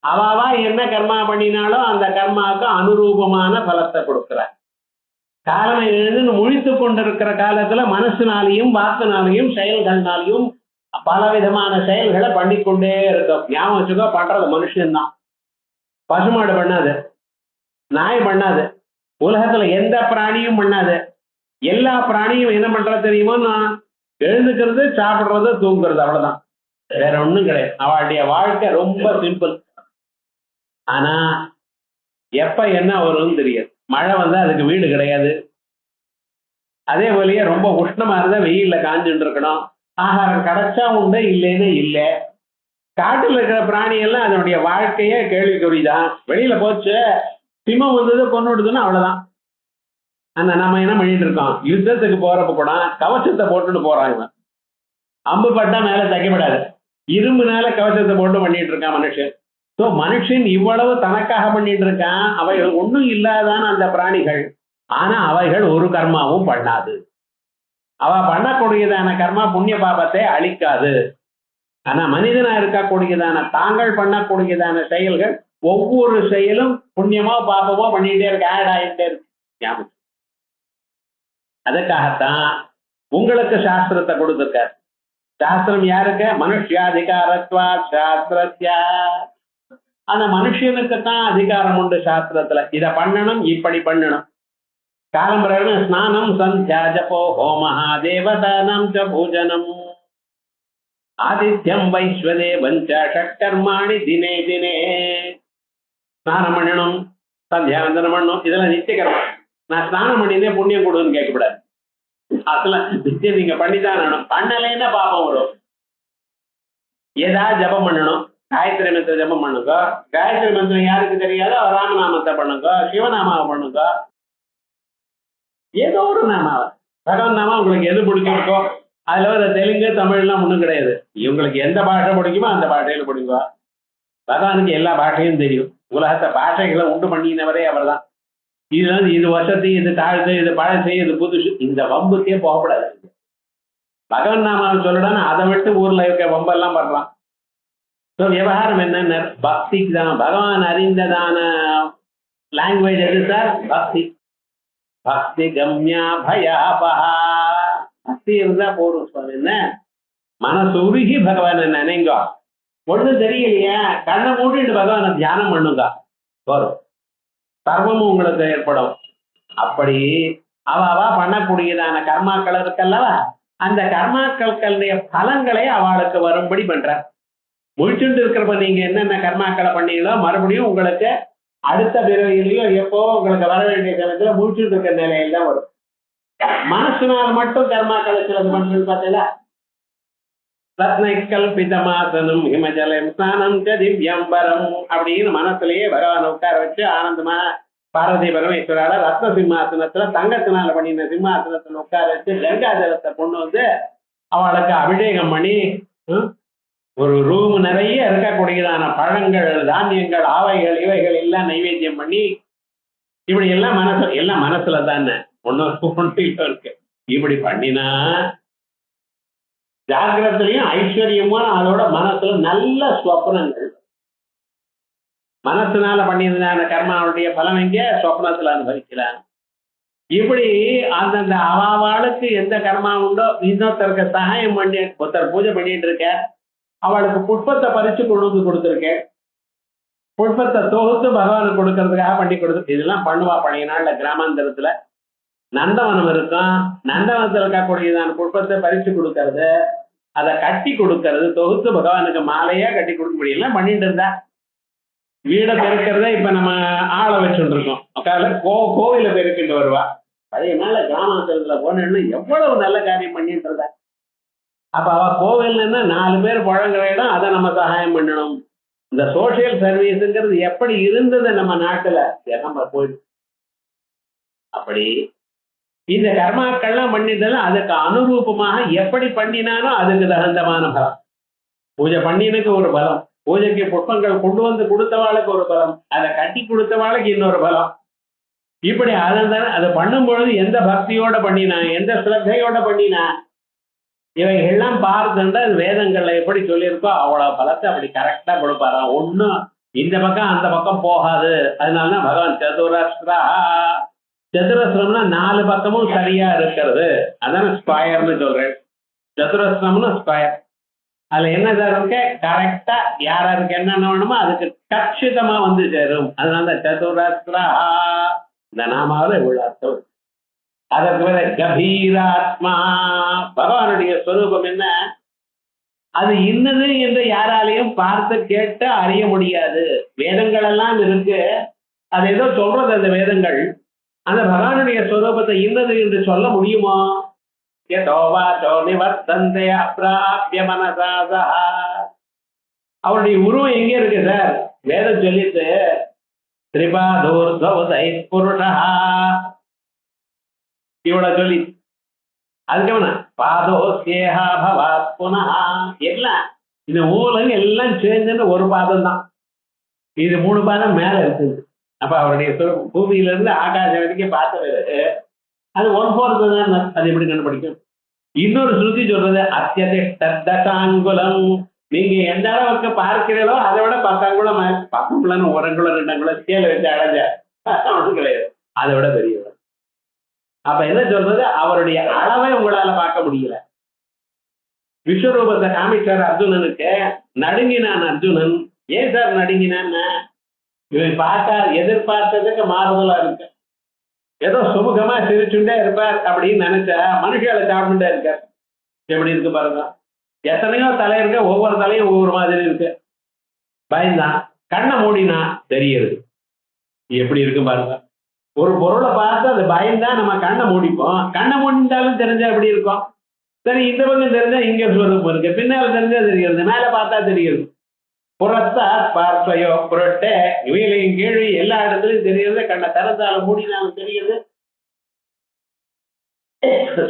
அவாவா என்ன கர்மா பண்ணினாலும் அந்த கர்மாவுக்கு அனுரூபமான பலத்தை கொடுக்கிறார். காரணம் எழுதுன்னு முழித்து கொண்டிருக்கிற காலத்துல மனசுனாலையும் வாக்குனாலையும் செயல்கள்னாலையும் பலவிதமான செயல்களை பண்ணிக்கொண்டே இருக்கும். ஞாபகம் வச்சுக்கோ, பண்றது மனுஷன்தான். பசுமாடு பண்ணாது, நாய் பண்ணாது, உலகத்துல எந்த பிராணியும் பண்ணாது. எல்லா பிராணியும் என்ன பண்றது தெரியுமோ, நான் எழுந்துக்கிறது, சாப்பிடுறது, தூங்குறது, அவ்வளவுதான், வேற ஒண்ணும் கிடையாது. அவளுடைய வாழ்க்கை ரொம்ப சிம்பிள். ஆனா எப்ப என்ன வரும்னு தெரியாது. மழை வந்தா அதுக்கு வீடு கிடையாது, அதே போலயே ரொம்ப உஷ்ணமா இருந்தா வெயில்ல காஞ்சுட்டு இருக்கணும். ஆகாரம் கிடைச்சா உண்டு, இல்லைன்னு இல்லை. காட்டுல இருக்கிற பிராணி எல்லாம் அதனுடைய வாழ்க்கையே கேள்விக்குறிதான். வெளியில போச்சு சிம்மம் வந்தது கொண்டு விடுதுன்னு அவ்வளவுதான். ஆனா நம்ம என்ன பண்ணிட்டு இருக்கோம், யுத்தத்துக்கு போறப்ப கூட கவச்சத்தை போட்டுட்டு போறாங்க. அம்பு பட்டா மேல தைக்கப்படாது, இரும்புனால கவச்சத்தை போட்டு பண்ணிட்டு இருக்கான் மனுஷன். ஸோ மனுஷன் இவ்வளவு தனக்காக பண்ணிட்டு இருக்கான். அவைகள் ஒன்றும் இல்லாதான அந்த பிராணிகள். ஆனா அவைகள் ஒரு கர்மாவும் பண்ணாது. அவ பண்ணக்கூடியதான கர்மா புண்ணிய பாபத்தை அழிக்காது. ஆனா மனிதனா இருக்கக்கூடியதான தாங்கள் பண்ணக்கூடியதான செயல்கள் ஒவ்வொரு செயலும் புண்ணியமோ பாபமோ பண்ணிட்டே இருக்கு, ஆட் ஆகிட்டே இருக்கு. அதுக்காகத்தான் உங்களுக்கு சாஸ்திரத்தை கொடுத்துருக்காரு. சாஸ்திரம் யாருக்கு? மனுஷியாதிகாரத்வா சாஸ்திரத்யா. அந்த மனுஷனுக்கு தான் அதிகாரம் உண்டு சாஸ்திரத்துல. இதை பண்ணணும், இப்படி பண்ணணும். காலம்பரன ஸ்நானம் சந்தியா ஜபோ ஹோமஹா தேவதானம் ச பூஜனம் ஆதித்யம் வைஸ்வதேவஞ்ச ஷட்கர்மாணி தினே தினே. ஸ்நானம் பண்ணணும், சந்தியாவந்தனம் பண்ணணும், இதெல்லாம் நித்திய கர்மா. நான் ஸ்நானம் பண்ணினே புண்ணியம் கொடுன்னு கேட்கக்கூடாது. அதெல்லாம் நித்தியம் நீங்க பண்ணிதான் வேணும். பண்ணலைன்னா பாபம் வரும். ஏதாவது ஜபம் பண்ணணும், காயத்ரி மந்திர ஜபம் பண்ணுங்க. காயத்ரி மந்திரம் யாருக்கு தெரியாதோ ராமநாமத்தை பண்ணுங்க, சிவநாமாவை பண்ணுங்க, ஏதோ ஒரு நாமாவை. பகவான் நாமா உங்களுக்கு எது பிடிச்சிருக்கோ. அதுல ஒரு தெலுங்கு தமிழ்லாம் ஒன்றும் கிடையாது. இவங்களுக்கு எந்த பாஷை பிடிக்குமோ அந்த பாஷையில பிடிங்க. பகவானுக்கு எல்லா பாஷையும் தெரியும். உலகத்தை பாஷைகளை உண்டு பண்ணினவரே அவர் தான். இதுல இது வசதி, இது தாழ்த்து, இது பழசு, இது புதுசு, இந்த வம்புக்கே போகக்கூடாது. பகவான் நாமாவை சொல்லணும்னா அதை விட்டு ஊர்ல இருக்க வம்பெல்லாம் பண்றான். ஸோ விவகாரம் என்னன்னு பக்திக்கு தான். பகவான் அறிந்ததான லாங்குவேஜ் எது சார்? பக்தி. பக்தி கம்யா பயாபஹா. பக்தி இருந்தா போரும் சுவாமி. என்ன மனசு உருகி பகவானை நினைங்க. ஒன்றும் தெரியலையா, கண்ணை மூடிட்டு பகவானை தியானம் பண்ணுங்க, வரும். சர்வமும் உங்களுக்கு ஏற்படும். அப்படி அவ பண்ணக்கூடியதான கர்மாக்கள் இருக்கல்லவா, அந்த கர்மாக்களுடைய பலங்களை அவளுக்கு வரும்படி பண்ற. முழிச்சுட்டு இருக்கிறப்ப நீங்க என்னென்ன கர்மாக்களை பண்ணீங்களோ மறுபடியும் உங்களுக்கு அடுத்த பிறவியிலையோ எப்போ உங்களுக்கு வர வேண்டிய காலத்துல முழிச்சுட்டு இருக்கிற நிலையில தான் வரும். மனசுனால் மட்டும் கர்மாக்களை சிலது பண்றது பார்த்தீங்களா? ரத்னகல்பிதமாசனம் ஹிமஜலம் ஸ்நானம் திவ்யம்பரம் அப்படின்னு மனசுலயே பகவான் உட்கார வச்சு ஆனந்தமா பார்வதி பரமேஸ்வரால ரத்ன சிம்மாசனத்துல தங்கத்தினால பண்ணின சிம்மாசனத்துல உட்கார வச்சு கங்காஜலத்தை கொண்டு வந்து அவளுக்கு அபிஷேகம் பண்ணி ஒரு ரூம் நிறைய இருக்கக்கூடியதான பழங்கள், தானியங்கள், ஆவைகள், இவைகள் எல்லாம் நைவேத்தியம் பண்ணி இப்படி எல்லாம் மனசுல தானே ஒன்னு இருக்கு. இப்படி பண்ணினா ஜாகிரத்திலையும் ஐஸ்வர்யமா அதோட மனசுல நல்ல ஸ்வப்னங்கள். மனசுனால பண்ணியதுனால கர்மாவுடைய பலம் எங்க? ஸ்வப்னத்துல அனுபவிக்கலாம். இப்படி அந்தந்த அவாவாளுக்கு எந்த கர்மா உண்டோ, இன்னொருத்தருக்கு சகாயம் பண்ணி ஒருத்தர் பூஜை பண்ணிட்டு இருக்க, அவளுக்கு புஷ்பத்தை பறிச்சு கொண்டு வந்து கொடுத்துருக்கேன். புஷ்பத்தை தொகுத்து பகவானுக்கு கொடுக்கறதுக்காக பண்ணி கொடுத்து இதெல்லாம் பண்ணுவா. பழைய நாள்ல கிராமாந்தரத்துல நந்தவனம் இருக்கும். நந்தவனத்தில் இருக்கக்கூடியதான புஷ்பத்தை பறிச்சு கொடுக்கறது, அதை கட்டி கொடுக்கறது, தொகுத்து பகவானுக்கு மாலையா கட்டி கொடுக்க முடியலாம் பண்ணிட்டு இருந்தா. வீடை பெருக்கிறத இப்ப நம்ம ஆளை வச்சுட்டு இருக்கோம். கோவில பெருக்கிட்டு வருவா. பழைய நாள்ல கிராமாந்தரத்துல போனேன்னு எவ்வளவு நல்ல காரியம் பண்ணிட்டு இருந்தா. அப்ப அவ கோவில்னா 4 பேர் புழங்குற இடம், அதை நம்ம சகாயம் பண்ணணும். இந்த சோசியல் சர்வீஸுங்கிறது எப்படி இருந்தது நம்ம நாட்டுல நம்ம போயிட்டு. அப்படி இந்த கர்மாக்கள்லாம் பண்ணிட்டாலும் அதுக்கு அனுரூபமாக எப்படி பண்ணினாலும் அதுக்கு தகுந்தமான பலம். பூஜை பண்ணினுக்கு ஒரு பலம், பூஜைக்கு புஷ்பங்கள் கொண்டு வந்து கொடுத்தவாளுக்கு ஒரு பலம், அதை கட்டி கொடுத்தவாளுக்கு இன்னொரு பலம். இப்படி அதை பண்ணும் பொழுது எந்த பக்தியோட பண்ணினா, எந்த சிரத்தையோட பண்ணினா, இவைகள்லாம் பார்த்துட்டா வேதங்கள்ல எப்படி சொல்லியிருக்கோ அவ்வளவு பலத்தை அப்படி கரெக்டா கொடுப்பாராம். ஒன்னும் இந்த பக்கம் அந்த பக்கம் போகாது. அதனாலதான் பகவான் சதுரஸ்ரா. சதுரஸ்ரம்னா 4 பக்கமும் சரியா இருக்கிறது. அதான ஸ்கொயர்னு சொல்றேன். சதுரஸ்ரம்னு ஸ்கொயர். அதுல என்ன சார் இருக்கு? கரெக்டா யாராருக்கு என்னென்ன வேணுமோ அதுக்கு கட்சிதமா வந்து சேரும். அதனால சதுரஸ்ரா இந்த நாமாவில் இவ்வளவு அர்த்தம். அதற்கு மேல கபீராத்மா, பகவானுடைய ஸ்வரூபம் என்ன? அது இன்னது என்று யாராலையும் பார்த்து கேட்டு அறிய முடியாது. வேதங்கள் எல்லாம் இருக்கு, அது ஏதோ சொல்றது அந்த வேதங்கள். அந்த பகவானுடைய ஸ்வரூபத்தை இன்னது என்று சொல்ல முடியுமோ? அவருடைய உருவம் எங்க இருக்கு சார்? வேதம் சொல்லிட்டு திரிபாதோர்தவதை புருஷா இவ்வளவு சொல்லி அதுக்கு பாதோஸ்யேஹா பவாத் புனஹா எல்லாம் இந்த ஊலகம் எல்லாம் சேர்ந்துன்னு ஒரு பாதம் தான். இது 3 பாதம் மேல இருக்குது. அப்ப அவருடைய பூமியில இருந்து ஆகாசம் வரைக்கும் பார்த்தவரு அது 1/4 தான். அது எப்படி கண்டுபிடிக்கும்? இன்னொரு ஸ்ருதி சொல்றது அத்தியதிஷ்டாங்குலம். நீங்க எந்த அளவுக்கு பார்க்கிறீங்களோ அதை விட 10 அங்குலம் 10 அங்குலம் 1 அங்குலம் 2 அங்குலம் ஸ்கேல வச்சு அடைஞ்ச கிடையாது, அதை விட பெரியவர். அப்ப என்ன சொல்றது? அவருடைய அளவை உங்களால பார்க்க முடியல. விஸ்வரூபத்தை காமிச்சார் அர்ஜுனனுக்கு. நடுங்கினான் அர்ஜுனன். ஏன் சார் நடுங்கினான்னு? இவன் பார்த்தா எதிர்பார்த்ததுக்கு மாறுதலா இருக்கு. ஏதோ சுமுகமா சிரிச்சுட்டே இருப்பார் அப்படின்னு நினைச்சா மனுஷால சாப்பிட்டுட்டே இருக்கார். எப்படி இருக்கு பாருங்க. எத்தனையோ தலை இருக்கு, ஒவ்வொரு தலையும் ஒவ்வொரு மாதிரி இருக்கு. பயந்தான். கண்ணை மூடினா தெரியுது எப்படி இருக்கு பாருங்க. ஒரு பொருளை பார்த்து அது பயந்தா நம்ம கண்ணை மூடிப்போம். கண்ணை மூடிந்தாலும் தெரிஞ்சா எப்படி இருக்கும்? சரி, இந்த பக்கம் தெரிஞ்சா இங்க ஸ்வரூபம் இருக்கு, பின்னால தெரிஞ்சா தெரியுது, மேல பார்த்தா தெரியுது. புறத்தா பார்ப்பையோ புரட்டே இவையிலையும் கீழே எல்லா இடத்துலயும் தெரியுது. கண்ணை திறந்தாலும் மூடினாலும் தெரியுது.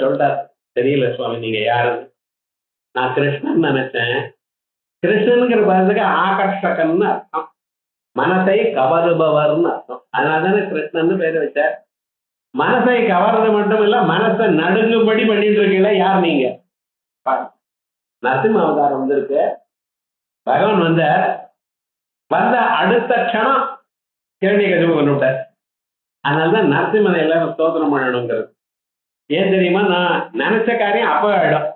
சொல்றார், தெரியல சுவாமி நீங்க யாரு? நான் கிருஷ்ணன் நினைச்சேன். கிருஷ்ணனுங்கிற பதத்துக்கு ஆகர்ஷகன்னு அர்த்தம், மனசை கவருபவர்னு அர்த்தம். அதனாலதானே கிருஷ்ணன் பேரு வச்சார். மனசை கவர்றது மட்டும் இல்ல, மனசை நடுங்கும்படி பண்ணிட்டு இருக்கீங்களா யார் நீங்க? நரசிம்ம அவதாரம் வந்திருக்கு. பகவான் வந்த அடுத்த க்ஷணம் கேள்வி கஜிவு கொண்டு விட்டார். அதனாலதான் நரசிம்மனை எல்லாரும் ஸ்தோத்திரம் பண்ணணுங்கிறது. ஏன் தெரியுமா? நான் நினைச்ச காரியம் அப்ப ஆயிடும்.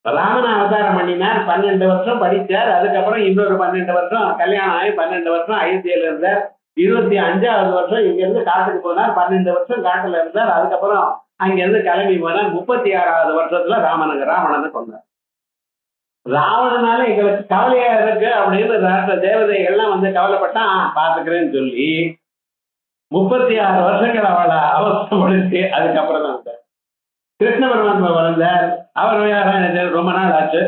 ராமன் அவதாரம் பண்ணினார், 12 வருஷம் படிச்சார். அதுக்கப்புறம் இன்னொரு 12 வருஷம் கல்யாணம் ஆகி 12 வருஷம் அயோத்தியில இருந்தார். 25வது வருஷம் இங்க இருந்து காட்டுக்கு போனார். 12 வருஷம் காட்டுல இருந்தார். அதுக்கப்புறம் அங்க இருந்து கிளம்பி போனார். 36வது வருஷத்துல ராவணனை கொண்டார். ராவணனால எங்களுக்கு கவலையா இருக்கு அப்படின்னு ராஷ்டிர தேவதைகள்லாம் கவலைப்பட்டா பாத்துக்கிறேன்னு சொல்லி 36 வருஷங்கள் அவளை அவஸ்தப்படுத்தி அதுக்கப்புறம் தான் வந்தார். கிருஷ்ண பரமாத்மா வந்தார். அவர் ரொம்ப நாள் ஆச்சு.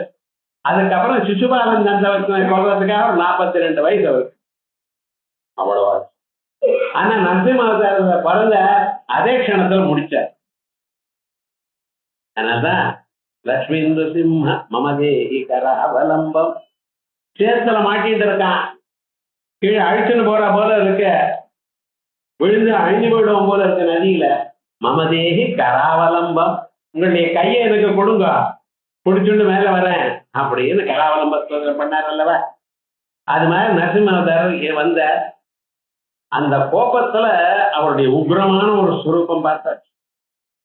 அதுக்கப்புறம் சிசுபாலன் சந்திரவர்த்தனை கொள்றதுக்காக 42 வயசு அவருக்கு. அவ்வளவா. ஆனா நரசிம்ம அவதாரத்தை பிறந்த அதே க்ஷணத்தில் முடிச்சார். அதனால்தான் லட்சுமி சிம்ம மமதேஹி கராவலம்பம் சேத்துல மாட்டிட்டு இருக்கான். கீழே அழிச்சுன்னு போற போல இருக்க, விழுந்து அழிஞ்சு போயிடுவோம் போல இருக்கு நதியில. மமதேஹி கராவலம்பம், உங்களுடைய கையை எனக்கு கொடுங்க, குடிச்சுட்டு மேல வரேன் அப்படின்னு கராவலம்பம் பண்ணார் அல்லவா? அது மாதிரி நரசிம்ம அவதாரம் வந்த அந்த கோபத்துல அவருடைய உக்ரமான ஒரு சுரூபம் பார்த்தார்.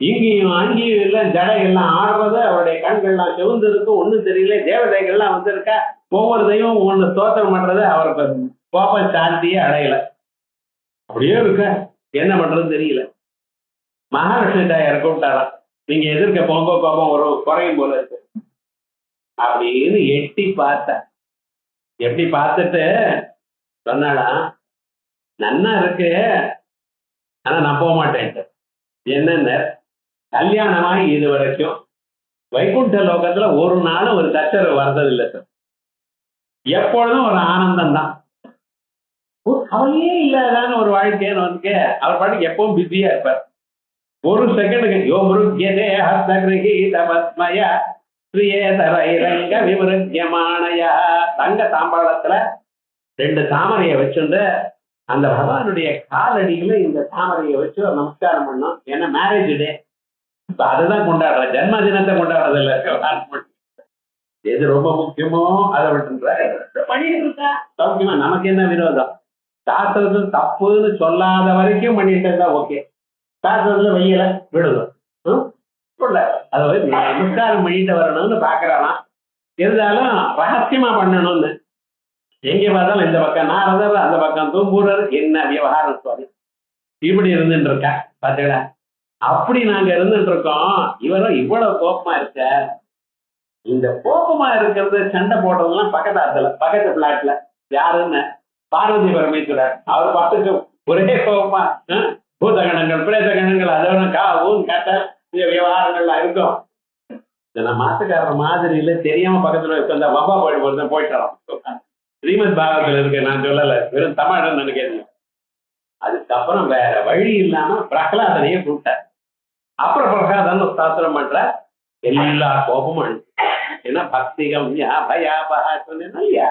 இங்கேயும் அங்கேயும் எல்லாம் ஜடை எல்லாம் ஆடுறது, அவருடைய கண்கள்லாம் செவந்து இருக்கு, ஒண்ணும் தெரியல. தேவதைகள்லாம் வந்திருக்கா, ஒவ்வொரு தெய்வம் ஒண்ணு ஸ்தோத்திரம் பண்றது. அவருக்கு கோபம் சாந்தியே அடையல, அப்படியே இருக்க. என்ன பண்றதுன்னு தெரியல. மகாலட்சுமி தாயார் கூப்பிட்டாராம், நீங்க எதிர்க்க போங்க, கோபம் ஒரு குறையும் போல இருக்கு அப்படின்னு எட்டி பார்த்த. எட்டி பார்த்துட்டு சொன்னாடா, நன்னா இருக்கு, ஆனா நான் போக மாட்டேன்ட்டு. என்னென்ன கல்யாணமாகி இது வரைக்கும் வைகுண்ட லோகத்துல ஒரு நாளும் ஒரு தச்சரவு வர்றதில்லை சார். எப்பொழுதும் ஒரு ஆனந்தம் தான், கவலையே இல்லாதான ஒரு வாழ்க்கைன்னு அவர் பாட்டுக்கு எப்பவும் பிஸியா இருப்பார். ஒரு செகண்டுக்கு யோ முருகே ஹஸ்தகிரகீதபத்மய பிரியேதரைரங்க விவருத்தியமானயா, தங்க தாம்பாளத்துல 2 தாமரையை வச்சுட்டு அந்த பகவானுடைய காலடியில இந்த தாமரையை வச்சு ஒரு நமஸ்காரம் பண்ணோம். ஏன்னா மேரேஜ் டே, இப்ப அதுதான் கொண்டாடுற, ஜென்ம தினத்தை கொண்டாடுறது இல்ல. எது ரொம்ப முக்கியமோ அதை விட்டுன்ற பண்ணிட்டு இருக்கா சௌக்கியமா. நமக்கு என்ன விரோதம்? சாஸ்திரத்துல தப்புன்னு சொல்லாத வரைக்கும் பண்ணிட்டு இருந்தா ஓகே. சாஸ்திரத்துல வெயில விடுதோம் அதை நமஸ்காரம் பண்ணிட்டு வரணும்னு பாக்குறானா. இருந்தாலும் ரகசியமா பண்ணணும்னு. எங்க பார்த்தாலும் இந்த பக்கம் நாரதர், அந்த பக்கம் தூம்பூரர், என்ன விவகாரம் சுவாமி இப்படி இருந்துட்டு இருக்கா பாத்தீங்களா? அப்படி நாங்க இருந்துட்டு இருக்கோம். இவரும் இவ்வளவு கோபமா இருக்க. இந்த கோபமா இருக்கிறது சண்டை போடுறதுலாம் பக்கத்து பிளாட்ல யாருன்னு பார்வதி பரமேஸ்வரர். அவர் பார்த்துட்டு ஒரே கோபமா பூத கணங்கள் பிரேத கணங்கள் அதோட காவும் கட்ட விவகாரங்கள்லாம் இருக்கும். நான் மாசக்காரர் மாதிரி இல்லை, தெரியாம பக்கத்துல அந்த வப்பா போயிட்டாராம். ஸ்ரீமத் பாகவத்தில் இருக்கு, நான் சொல்லல, வெறும் தமிழ் நினைக்கிறேன். அதுக்கப்புறம் வேற வழி இல்லாம பிரகலாதனையே கூப்பிட்டார். அப்புறம் பிரகலாதன் சாஸ்திரம் பண்ற எல்லா கோபமும் ஏன்னா பக்திகம் பயாபகா சொன்னா இல்லையா,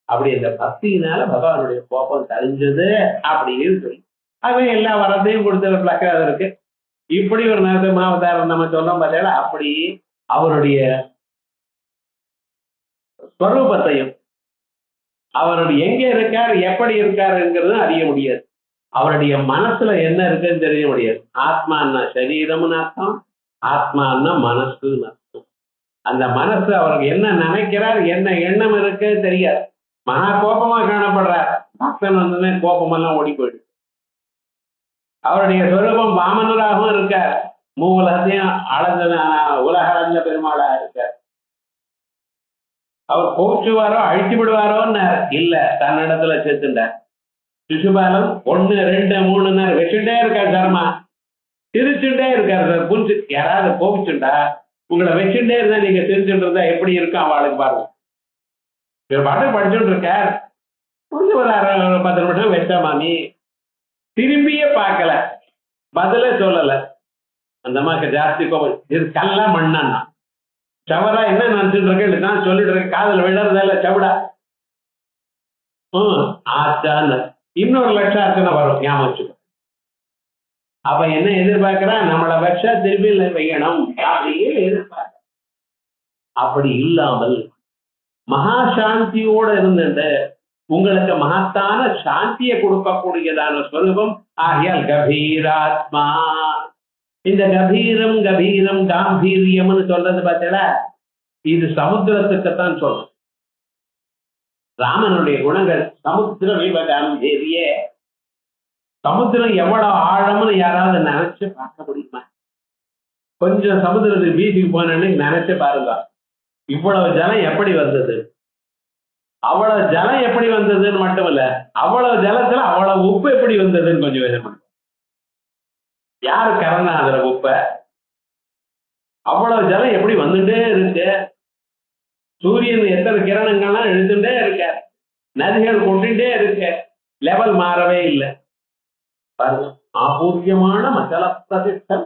அப்படி அந்த பக்தியினால பகவானுடைய கோபம் தெரிஞ்சது அப்படின்னு சொல்லி அவன் எல்லா வரத்தையும் கொடுத்த பிரகலாதருக்கு. இப்படி ஒரு நரசிம்மாவதாரம் நம்ம சொல்றோம் பார்த்தா, அப்படி அவருடைய ஸ்வரூபத்தையும் அவருடைய எங்க இருக்கார் எப்படி இருக்காருங்கிறது அறிய முடியாது. அவருடைய மனசுல என்ன இருக்குன்னு தெரிய முடியாது. ஆத்மான்னா சரீரம்னு அர்த்தம், ஆத்மான்னா மனசுன்னு அர்த்தம். அந்த மனசு அவருக்கு என்ன நினைக்கிறார், என்ன எண்ணம் இருக்கு தெரியாது. மகா கோபமா காணப்படுறார், பக்தன் வந்ததுமே கோபமெல்லாம் ஓடி போயிடு. அவருடைய சொரூபம் வாமனராகவும் இருக்கார், மூலத்தையும் உலக அளந்த பெருமாளா இருக்கார். அவர் கோச்சுவாரோ அழிச்சு விடுவாரோன்னு இல்ல, தன்னிடத்துல சேர்த்துட்டார். சிசுபாலம் 1 2 3 வச்சுட்டே இருக்காரு, சர்மா சிரிச்சுட்டே இருக்காரு சார். புரிஞ்சு யாராவது கோபிச்சுட்டா உங்களை வச்சுட்டே இருந்தா நீங்க சிரிச்சுட்டு இருந்தா எப்படி இருக்கும் அவளுக்கு பாருங்க. பாட்டு படிச்சுட்டு இருக்கார், கொஞ்சம் ஒரு 10 நிமிஷம் வச்சா மாமி திரும்பியே பார்க்கல, பதிலே சொல்லல. அந்த அம்மாக்கு ஜாஸ்தி கோபம். இது கல்லா மண்ணா சவரா என்ன நினைச்சிட்டு இருக்கேன் நான் சொல்லிட்டு இருக்கேன், காதல் விழறதில்ல சவுடா. ஆச்சான்னு இன்னொரு லட்சம் அர்ச்சனை வரும், ஞாபகம் வச்சுக்கோ. அவ என்ன எதிர்பார்க்கிறா, நம்மளை வச்சா திருப்பி வைக்கணும் அப்படியே எதிர்பார்க்க. அப்படி இல்லாமல் மகா சாந்தியோட இருந்துட்டு உங்களுக்கு மகத்தான சாந்தியை கொடுக்கக்கூடியதான ஸ்வரூபம் ஆகியால் கபீராத்மா. இந்த கபீரம் கபீரம் காம்பீரியம்னு சொல்றது பார்த்தா, இது சமுத்திரத்துக்குத்தான் சொல்றோம். ராமனுடைய குணங்கள் சமுத்திரம் காம்பீரிய. சமுத்திரம் எவ்வளவு ஆழம்னு யாராவது நினைச்சு பார்க்க முடியுமா? கொஞ்சம் சமுத்திரத்துக்கு பீச்சுக்கு போனேன்னு நினைச்சு பாருங்க, இவ்வளவு ஜலம் எப்படி வந்தது, அவ்வளவு ஜலம் எப்படி வந்ததுன்னு மட்டும் இல்ல, அவ்வளவு ஜலத்துல அவ்வளவு உப்பு எப்படி வந்ததுன்னு கொஞ்சம் வேணும். யாரு கறந்தா அதுல உப்ப? அவ்வளவு ஜலம் எப்படி வந்துட்டே இருக்கு. சூரியன் எத்தனை கிரணங்கள்லாம் எழுந்துட்டே இருக்க, நதிகள் கொண்டுட்டே இருக்க, லெவல் மாறவே இல்லை. ஆபூர்யமான மச்சல பிரதிஷ்டம்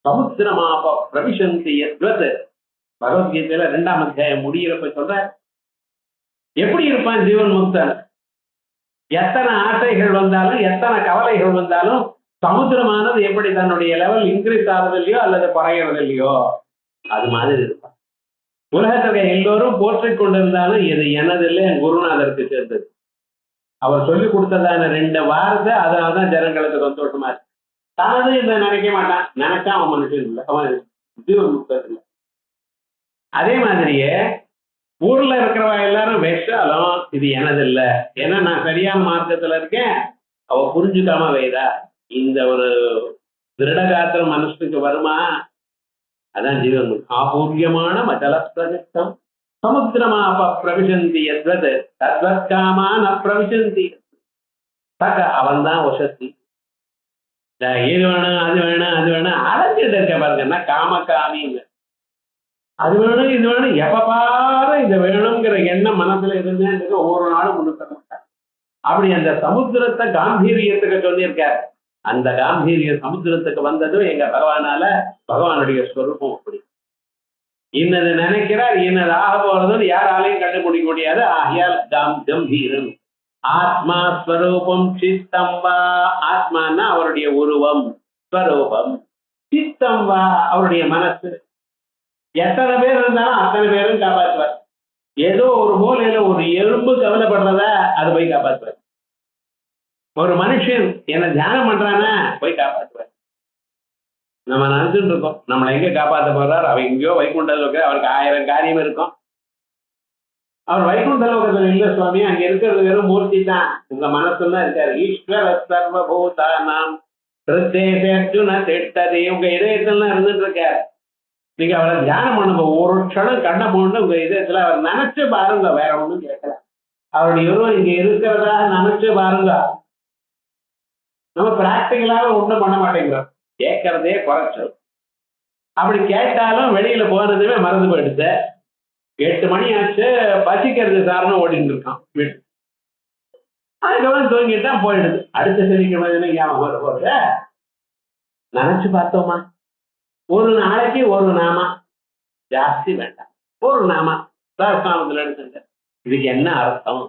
சமுத்திரமாப பிரவிசந்தி எத்வத். பகவத்கீதையில 2ஆம் அத்தியாயம் முடியிறப்ப சொல்ற, எப்படி இருப்பான் ஜீவன் முக்தன்? எத்தனை ஆசைகள் வந்தாலும் எத்தனை கவலைகள் வந்தாலும் சமுத்திரமானது எப்படி தன்னுடைய லெவல் இன்க்ரீஸ் ஆகிறது இல்லையோ அல்லது குறைகிறது இல்லையோ அது மாதிரி இருப்பான். உலகத்துல எல்லோரும் போற்றிக் கொண்டிருந்தாலும் இது எனது இல்லை, என் குருநாதருக்கு சேர்ந்தது. அவர் சொல்லி கொடுத்ததான 2 வார்த்தை, அதனாலதான் ஜனங்களுக்கு சந்தோஷமா இருக்கு. தனது இதை நினைக்க மாட்டான், நினைச்சா அவன் மனுஷன் இல்லை, அவன் ஜீவன் முக்தன் இல்லை. அதே மாதிரியே ஊர்ல இருக்கிறவா எல்லாரும் வச்சாலும் இது எனது இல்லை, ஏன்னா நான் சரியான மார்க்கத்துல இருக்கேன், அவ புரிஞ்சுக்காம வைதா. இந்த ஒரு திருடகாத்திரம் மனசுக்கு வருமா? அதான் ஜீவன். ஆபூர்யமான மச்சல பிரதிஷ்டம் சமுத்திரமாப பிரவிசந்தி எத்வத் தத்வத் காமான பிரவிசந்தி. அவன் தான் வசதி. இது வேணும் அது வேணும் அது வேணும் அலைஞ்சிட்டு இருக்க பாருங்கன்னா காமகாமிங்க. அது வேணும் இது வேணும், எப்ப பாரு இது வேணுங்கிற எண்ணம் மனசுல இருந்தேன் ஒவ்வொரு நாளும் முன்னுக்க மாட்டார். அப்படி அந்த சமுத்திரத்தை காம்பீரியத்துக்கு சொல்லியிருக்காரு. அந்த காம்பீரிய சமுத்திரத்துக்கு வந்ததும் எங்க பகவானால. பகவானுடைய ஸ்வரூபம் அப்படி. இன்னது நினைக்கிறார், இன்னது ஆக போறதுன்னு யாராலையும் கண்டுபிடிக்க முடியாது. ஆகியால் கம்பீரம். ஆத்மா ஸ்வரூபம் சித்தம்பா. ஆத்மானா அவருடைய உருவம், ஸ்வரூபம். சித்தம்பா அவருடைய மனசு. எத்தனை பேர் இருந்தாலும் அத்தனை பேரும் காப்பாற்றுவார். ஏதோ ஒரு மூலையில ஒரு எறும்பு கவலைப்படுறத அது போய் காப்பாற்றுவார். ஒரு மனுஷன் என்ன தியானம் பண்றானா போய் காப்பாற்றுவார். நம்ம நினைச்சுட்டு இருக்கோம் நம்மளை எங்க காப்பாற்ற போறார், அவர் எங்கேயோ வைகுண்ட லோகத்துல, அவருக்கு 1000 காரியம் இருக்கும். அவர் வைகுண்ட லோகத்துல இல்ல சுவாமி, அங்க இருக்கிறது வெறும் மூர்த்தி தான், உங்க மனசுதான் இருக்காரு. ஈஸ்வர சர்வபூதானாம் அர்ஜுன திட்டதே உங்க இதயத்துல இருந்துட்டு இருக்காரு. நீங்க அவரை தியானம் பண்ணுங்க, ஒரு க்ஷணம் கண்ண போன்னு உங்க இதயத்துல அவர் நினைச்சு பாருங்க, வேற ஒண்ணும் கேட்கல. அவருடைய உருவம் இங்க இருக்கிறதா நினைச்சு பாருங்க. நம்ம பிராக்டிகலாக ஒண்ணும் பண்ண மாட்டேங்கிறோம், கேட்கறதே குறைச்சல். அப்படி கேட்டாலும் வெளியில போனதுமே மறந்து போயிடுது. 8 மணி ஆச்சு, பசிக்கிறது சார்னு ஓடிட்டு இருக்கான் வீட்டு. அதுக்கப்புறம் தூங்கிட்டா போயிடுது. அடுத்த சனிக்கிழமை ஞாபகம் போறது. நினைச்சு பார்த்தோமா, ஒரு நாளைக்கு ஒரு நாமா, ஜாஸ்தி வேண்டாம், ஒரு நாமா சஹஸ்ரநாமத்துல எடுத்துங்க. இதுக்கு என்ன அர்த்தம்?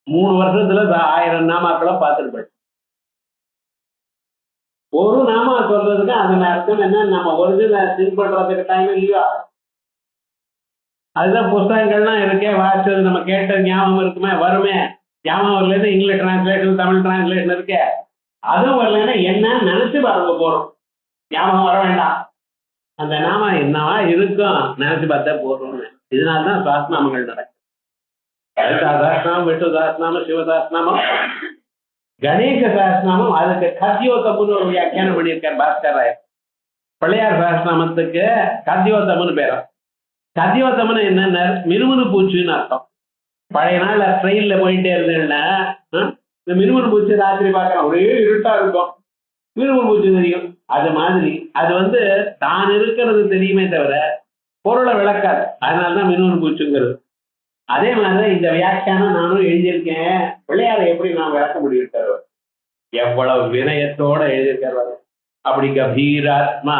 3 வருஷத்துல 1000 நாமாக்களை பார்த்துட்டு போயிட்டு ஒரு நாமா சொல்றதுக்கு அதன் அர்த்தம் என்ன? நம்ம ஒரிஜினல் திங்க் பண்றதுக்கு டைம் இல்லையா? அதுதான் புஸ்தகங்கள்லாம் இருக்கே, வாசிச்சது நம்ம கேட்ட ஞாபகம் இருக்குமே, வருமே. ஞாபகம் வரலன்னா இங்கிலீஷ் டிரான்ஸ்லேஷன், தமிழ் டிரான்ஸ்லேஷன் இருக்கே, அதுவும் வரலன்னா என்னன்னு நினைச்சு பாருங்க போறோம். ஞாபகம் வர வேண்டாம், அந்த நாம என்னவா இருக்கும் நினைச்சு பார்த்தா போறோம்னு. இதனால்தான் சஹஸ்ரநாமங்கள் நடக்கும். லலிதா சஹஸ்ரநாமம், விஷ்ணு சஹஸ்ரநாமம், சிவ சஹஸ்ரநாமம், கணேச சஹஸ்ரநாமம். அதுக்கு கத்யோத்தம்னு ஒரு வியாக்கியானம் பண்ணியிருக்கார் பாஸ்கர் ராயர். பிள்ளையார் சஹஸ்ரநாமத்துக்கு கத்யோத்தம்னு பேரா. கத்யோத்தம்னு என்னன்னா மினுமுனு பூச்சின்னு அர்த்தம். பழைய நாள் ட்ரெயின்ல போயிட்டே இருந்தேன்னா இந்த மினுமுனு பூச்சி ராத்திரி பார்க்கலாம், ஒரே இருட்டா இருக்கும், மினுமுனு பூச்சி தெரியும். அது மாதிரி அது தான் இருக்கிறது தெரியுமே தவிர பொருளை விளக்காது. அதனாலதான் மினுமுனு பூச்சிங்கிறது. அதே மாதிரிதான் இந்த வியாக்கியானம் நானும் எழுதியிருக்கேன். பிள்ளையாரை எப்படி நான் விளக்க முடியிருக்காரு? எவ்வளவு வினயத்தோட எழுதியிருக்காரு. அப்படி கபீராத்மா,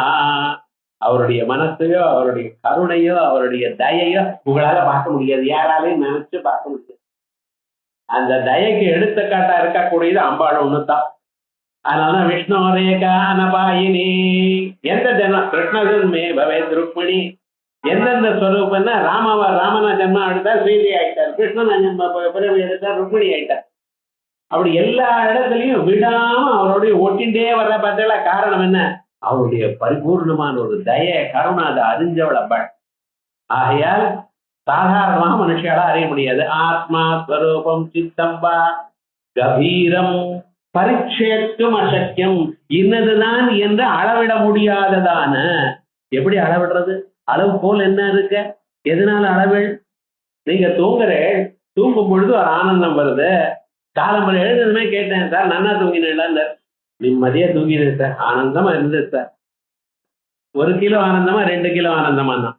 அவருடைய மனசையோ அவருடைய கருணையோ அவருடைய தயையோ உங்களால பார்க்க முடியாது, யாராலையும் நினைச்சு பார்க்க முடியாது. அந்த தயைக்கு எடுத்துக்காட்டா இருக்கக்கூடியது அம்பாள் ஒண்ணுதான். அதனாலதான் விஷ்ணுரேகா அனபாயினி, எந்த ஜென்மம் கிருஷ்ணமே பவே ருக்மிணி, எந்தெந்த ஸ்வரூபம்னா ராமனா ஜென்மம் எடுத்தா ஸ்ரீதி ஆயிட்டார், கிருஷ்ணன் பிறவி எடுத்தார் ருக்மிணி ஆயிட்டார். அப்படி எல்லா இடத்துலையும் விடாம அவருடைய ஒட்டின்றே வர்ற பார்த்தா காரணம் என்ன? அவருடைய பரிபூர்ணமான ஒரு தய கருணை, அதை அறிஞ்சவள் அம்பாள். ஆகையால் சாதாரணமாக மனுஷியால அறிய முடியாது. ஆத்மா ஸ்வரூபம் சித்தம்பா கபீரம் பரிச்சேத்தும் அசக்கியம், இன்னதுதான் என்று அளவிட முடியாததான. எப்படி அளவிடுறது? அளவு போல் என்ன இருக்க? எதனால அளவில்? நீங்க தூங்கும் பொழுது ஒரு ஆனந்தம் வருது. காலம்பரை எழுதுமே கேட்டேன் சார், நன்னா தூங்கினேன், நிம்மதியா தூங்கினேன் சார், ஆனந்தமா இருந்தது சார். 1 கிலோ ஆனந்தமா 2 கிலோ ஆனந்தமா தான்?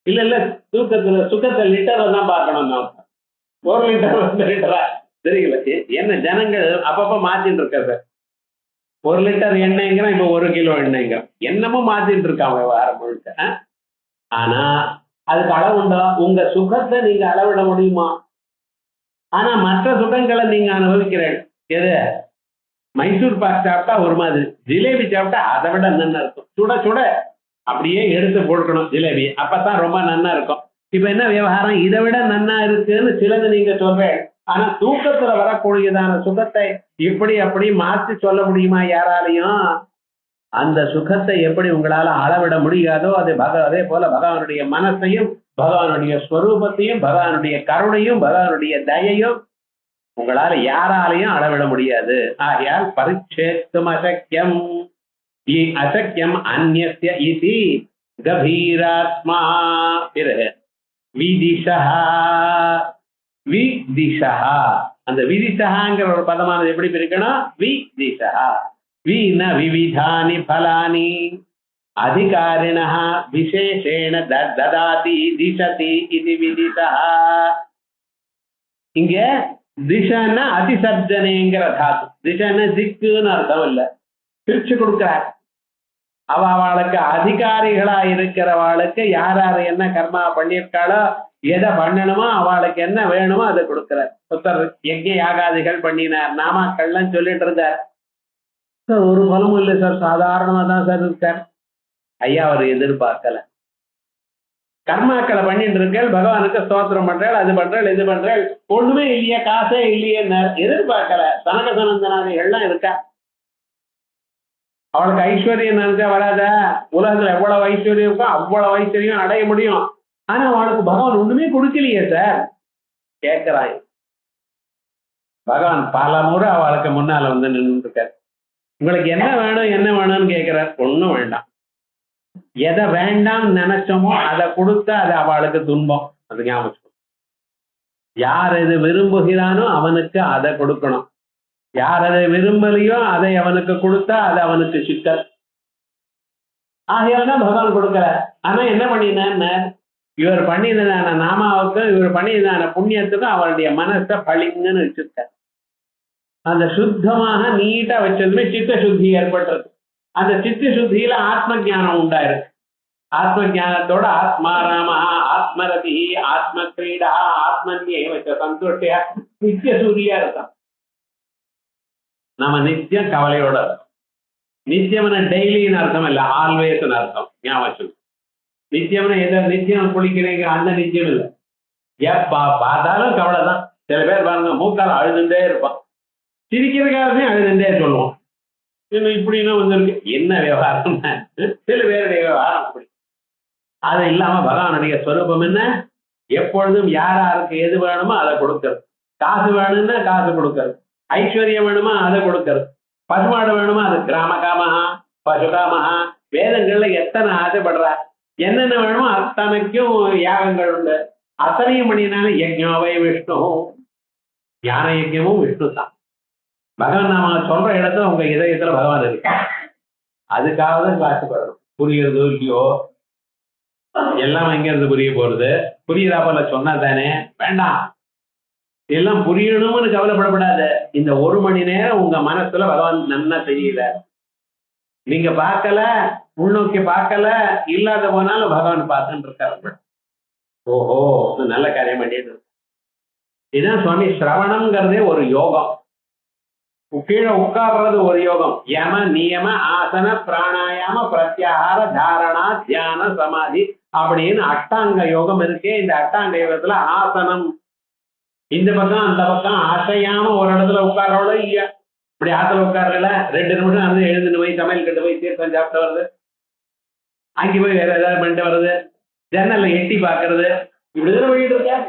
இல்ல சுகத்தை லிட்டர்ல தான் பார்க்கணும். 1 லிட்டர் 2 லிட்டரா தெரியல. என்ன ஜனங்கள் அப்பப்ப மாத்திட்டு இருக்க சார். 1 லிட்டர் எண்ணெய்ங்கிறான், இப்ப 1 கிலோ எண்ணெய்ங்கிறான், என்னமோ மாத்திட்டு இருக்காங்க வாரம் முழுக்க. ஆனா அதுக்கு அளவு உண்டா? உங்க சுகத்தை நீங்க அளவிட முடியுமா? ஆனா மற்ற சுகங்களை நீங்க அனுபவிக்கிறீர்கள். எது? மைசூர் பாக் சாப்பிட்டா ஒரு மாதிரி, ஜிலேபி சாப்பிட்டா அதை விட நன்னா இருக்கும். சுட சுட அப்படியே எடுத்து போட்டுக்கணும் ஜிலேபி, அப்பதான் ரொம்ப நன்னா இருக்கும். இப்ப என்ன விவகாரம்? இதை விட நன்னா இருக்குன்னு சிலது நீங்க சொல்றேன். ஆனா தூக்கத்துல வரக்கூடியதான சுகத்தை இப்படி அப்படி மாற்றி சொல்ல முடியுமா யாராலையும்? அந்த சுகத்தை எப்படி உங்களால அளவிட முடியாதோ அதே போல பகவானுடைய மனசையும் பகவானுடைய ஸ்வரூபத்தையும் பகவானுடைய கருணையும் பகவானுடைய தயையும் உங்களால யாராலையும் அளவிட முடியாது. ஆகையால் பரிச்சேத்தும் அசக்கியம், அசக்கியம் அந்நிய இதி கபீராத்மா. பிறகு விதிஷா, விதிஷா, அந்த விதிஷாங்கிற ஒரு பதமானது எப்படி பிரிக்கணும்? விதிஷா, வீண விவிதானி பலானி அதிகாரிணः விசேஷேண ததாதி திசதி இது விதிஷா. இங்க திசைன்னா அதிசர்ஜனைங்கிற தாத்து. திசைன்னா திக்குன்னு அர்த்தம் இல்ல, பிரிச்சு கொடுக்கிறார். அவளுக்கு அதிகாரிகளா இருக்கிறவாளுக்கு யார் யாரு என்ன கர்மா பண்ணியிருக்காளோ, எதை பண்ணணுமோ, அவளுக்கு என்ன வேணுமோ அதை கொடுக்கிறார். புத்தர் யஜ்ஞ யாகாதிகள் பண்ணினார், நாமாக்கள்லாம் சொல்லிட்டு இருந்தார். சார் ஒரு பலமும் இல்லை சார், சாதாரணமா தான் சார் இருக்கார். ஐயா அவர் எதிர்பார்க்கல. கர்மாக்களை பண்ணிட்டு இருக்கேள், பகவானுக்கு ஸ்தோத்திரம் பண்றாள், அது பண்றாள் இது பண்றாள், ஒண்ணுமே இல்லையே, காசே இல்லையே, எதிர்பார்க்கல. சனக சனந்தனாதிகள்லாம் இருக்கா. அவளுக்கு ஐஸ்வர்யம் நினைச்சா வராத. உலகத்துல எவ்வளவு ஐஸ்வர்யம் இருக்கோ அவ்வளவு ஐஸ்வர்யம் அடைய முடியும். ஆனா அவளுக்கு பகவான் ஒண்ணுமே கொடுக்கலையே சார். கேட்கிறாய், பகவான் பல முறை அவளுக்கு முன்னால நின்று இருக்காரு. உங்களுக்கு என்ன வேணும் என்ன வேணும்னு கேட்கிறார். ஒண்ணும் வேண்டாம். எதை வேண்டாம் நினைச்சோமோ அதை கொடுத்தா அது அவளுக்கு துன்பம். அது ஞாபகம். யார் எது விரும்புகிறானோ அவனுக்கு அதை கொடுக்கணும். யார் அதை விரும்பலையோ அதை அவனுக்கு கொடுத்தா அது அவனுக்கு சிக்கல். ஆகையால்தான் பகவான் கொடுக்கல. ஆனா என்ன பண்ணினான்னு, இவர் பண்ணியதான நாமாவுக்கும் இவர் பண்ணியதான புண்ணியத்துக்கும் அவருடைய மனசை பளிங்குன்னு வச்சிருக்கார். அந்த சுத்தமாக நீட்டா வச்சதுமே சித்த சுத்தி ஏற்பட்டுருக்கு. அந்த சித்த சுத்தியில ஆத்ம ஜானம் உண்டாயிருக்கு. ஆத்ம ஜானத்தோட ஆத்மாராமா ஆத்மரதி ஆத்ம கிரீடா ஆத்மன்யே வச்ச சந்தோஷியா நித்திய சூரியா இருக்கான். நம்ம நித்தியம் கவலையோட இருக்கும். நித்தியம்னா டெய்லின்னு அர்த்தம் இல்லை, ஆல்வேஸ்ன்னு அர்த்தம். ஞாபகம் நித்தியம்னா எதை நித்தியம் குளிக்கிறீங்க அந்த நித்தியம் இல்லை. எப்பா பார்த்தாலும் கவலை தான். சில பேர் பாருங்க மூக்கால அழுதுண்டே இருப்பான், சிரிக்கிறதுக்காகவே அழுதுண்டே சொல்லுவோம். இன்னும் இப்படின்னா வந்திருக்கு என்ன விவகாரம். சில பேருடைய விவகாரம் அப்படி. அது இல்லாம பகவானுடைய ஸ்வரூபம் என்ன, எப்பொழுதும் யாருக்கு எது வேணுமோ அதை கொடுக்கறது. காசு வேணும்னா காசு கொடுக்கறது, ஐஸ்வர்யம் வேணுமா அதை கொடுக்கறது, பசுமாடு வேணுமா அது கிராம காமஹா பசுகாமஹா. வேதங்கள்ல எத்தனை ஆசைப்படுறா, என்னென்ன வேணுமோ அத்தனைக்கும் யாகங்கள் உண்டு. அத்தனையும் பண்ணினாலும் யஜ்ஞோவை விஷ்ணு, ஞான யஜ்ஞமும் விஷ்ணு தான். பகவான் நாம சொல்ற இடத்துல உங்க இதயத்துல பகவான் இருக்கு. அதுக்காக தான் கிளாஸ் வரணும். புரியுறதோ இல்லையோ எல்லாம் எங்க இருந்து புரிய போறது, புரியுறா போல சொன்னா தானே. வேண்டாம் எல்லாம் புரியணும்னு கவலைப்படப்படாது. இந்த 1 மணி நேரம் உங்க மனசுல பகவான் நன்னா தெரியல, நீங்க பார்க்கல உள்நோக்கி பார்க்கல, இல்லாத போனாலும் பகவான் பார்த்துட்டு இருக்காரு. ஓஹோ நல்ல காரியம் பண்ணிட்டு. இதுதான் சுவாமி சிரவணம்ங்கிறதே ஒரு யோகம். கீழே உட்கார்றது ஒரு யோகம். யம நியம ஆசன பிராணாயாம பிரத்யாகார தாரணா தியான சமாதி அப்படின்னு அஷ்டாங்க யோகம் இருக்கே. இந்த அஷ்டாங்க யோகத்துல ஆசனம் இந்த பக்கம் அந்த பக்கம் அசையாம ஒரு இடத்துல உட்காரோட இல்லையா. இப்படி ஆத்துல உட்காரல 2 நிமிஷம் வந்து எழுந்துட்டு போய் சமையல் கட்டு போய் தீர்த்தம் சாப்பிட்டு வருது, அங்கே போய் வேற ஏதாவது பண்ணிட்டு வருது, ஜன்னல்ல எட்டி பாக்குறது, இப்படிதான் போயிட்டு இருக்க.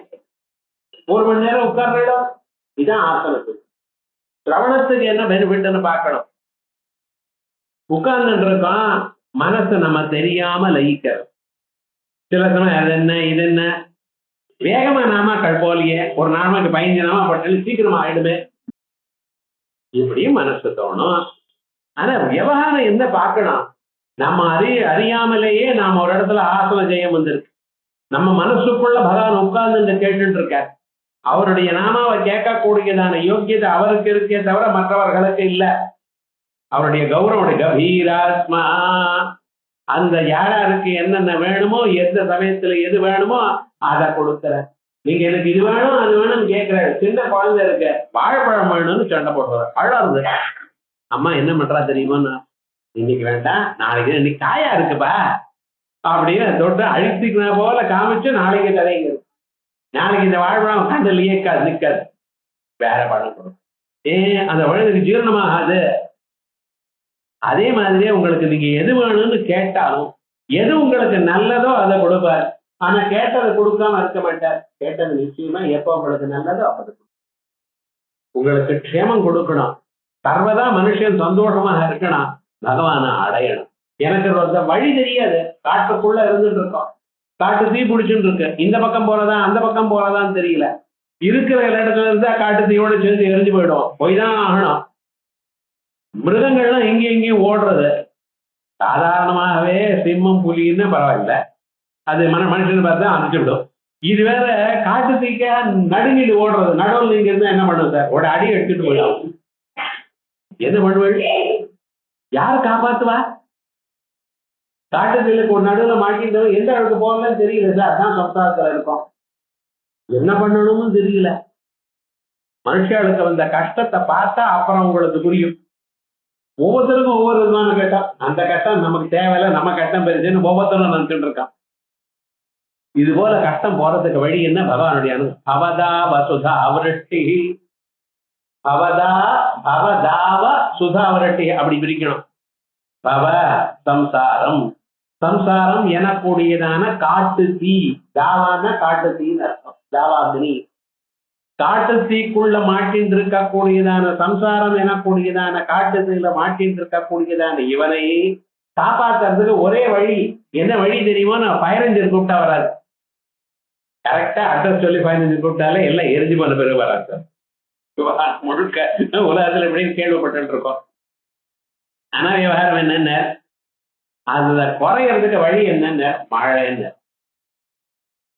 1 மணி நேரம் உட்கார்ற இடம் இதான் ஆசனத்துக்கு. சிரவணத்துக்கு என்ன பெனிஃபிட்னு பார்க்கணும். உட்கார்ந்துட்டு இருக்கோம், மனசு நம்ம தெரியாம லயிக்கிறது. சில சமயம் அது என்ன இது என்ன வேகமா நாமாக்கள் போலியே, ஒரு நாமாக்கு 15 நாமா பட்டாலும் சீக்கிரமா ஆயிடுமே, இப்படியும் மனசு தோணும். ஆனா விவகாரம் என்ன பார்க்கணும், நம்ம அறியாமலேயே நாம ஒரு இடத்துல ஆசனம் செய்ய வந்திருக்கு. நம்ம மனசுக்குள்ள பகவான் உட்கார்ந்து கேட்டுட்டு இருக்கார். அவருடைய நாமாவை கேட்கக்கூடியதான யோக்கியதை அவருக்கு இருக்கே தவிர மற்றவர்களுக்கு இல்ல. அவருடைய கௌரவம் கபீராத்மா. அந்த யாராருக்கு என்னென்ன வேணுமோ எந்த சமயத்துல எது வேணுமோ அதை கொடுக்குற. நீங்க எனக்கு இது வேணும் அது வேணும்னு கேட்கிற சின்ன குழந்தை இருக்க வாழைப்பழம் வேணும்னு சண்டை போடுற அழகு. அம்மா என்ன பண்றா தெரியுமா, இன்னைக்கு வேண்டாம் நாளைக்கு, இன்னைக்கு காயா இருக்குப்பா அப்படின்னு தொட்டு அழித்துக்கிற போல காமிச்சு நாளைக்கு கதைங்க. நாளைக்கு இந்த வாழைப்பழம் கண்டலையே நிற்காது, வேற பழம் கொடுக்கும். அந்த குழந்தைக்கு ஜீரணமாகாது. அதே மாதிரியே உங்களுக்கு நீங்க எது வேணும்னு கேட்டாலும் எது உங்களுக்கு நல்லதோ அதை கொடுப்பார். ஆனா கேட்டதை கொடுக்காம இருக்க மாட்டார். கேட்டது நிச்சயமா எப்போ உங்களுக்கு நல்லதோ அப்படி உங்களுக்கு க்ஷேமம் கொடுக்கணும். சர்வதா மனுஷன் சந்தோஷமாக இருக்கணும், பகவானை அடையணும். எனக்கு வழி தெரியாது, காட்டுக்குள்ள இருந்துட்டு இருக்கோம், காட்டு தீ பிடிச்சுட்டு இருக்கு, இந்த பக்கம் போறதா அந்த பக்கம் போறதான்னு தெரியல. இருக்கிற இடத்துல இருந்தா காட்டு தீயோட சேர்ந்து எரிஞ்சு போயிடும், போய்தான் ஆகணும். மிருகங்கள்லாம் எங்கேயும் ஓடுறது சாதாரணமாகவே சிம்மம் புலின்னு பரவாயில்ல, அது மனுஷன் பார்த்தா அனுப்பிச்சுடும். இது வேற காட்டு தீக்க நடுநீடு ஓடுறது, நடுவில் நீங்க இருந்தா என்ன பண்ணுவது சார், ஒரு அடி எடுத்துட்டு போயிடும். என்ன பண்ணுவீள், யார் காப்பாத்துவா? காட்டு தீலுக்கு ஒரு நடுவில் மாட்டிருந்தவங்க எந்த அளவுக்கு போகலன்னு தெரியல சார். அதான் சம்சாரத்துல இருக்கோம், என்ன பண்ணணும்னு தெரியல. மனுஷர்களுக்கு வந்த கஷ்டத்தை பார்த்தா அப்புறம் உங்களுக்கு புரியும். ஒவ்வொருத்தருக்கும் ஒவ்வொரு விதமான கட்டம், அந்த கட்டம் நமக்கு தேவையில்லை, நம்ம கட்டம் பெருசுன்னு ஒவ்வொருத்தரும் நினைச்சுட்டு இருக்கான். இது போல கஷ்டம் போறதுக்கு வழி என்ன, பகவானுடைய பவதா வசுதா அவரட்டி, பவதா பவதாவ சுதா அவரட்டி அப்படி பிரிக்கணும். பவ சம்சாரம், சம்சாரம் எனக்கூடியதான காட்டு தீ, தாவான காட்டு தீன்னு அர்த்தம், தாவாகினி. காட்டு தீக்குள்ள மாட்டின் இருக்கக்கூடியதான சம்சாரம் எனக்கூடியதான காட்டு தீல மாட்டின் இருக்கக்கூடியதான இவனை காப்பாத்துறதுக்கு ஒரே வழி என்ன வழி தெரியுமோ, நான் ஃபயர் இன்ஜின் கூப்பிட்டா வராது. கரெக்டா அட்ரஸ் சொல்லி ஃபயர் இன்ஜின் கூப்பிட்டாலே எல்லாம் எரிஞ்சு பண்ண பிறகு வராது சார். முழுக்க உலகத்துல எப்படின்னு கேள்விப்பட்டு இருக்கோம். ஆனா விவகாரம் என்னென்ன, அதுல குறையறதுக்கு வழி என்னென்ன, மழைன்னு.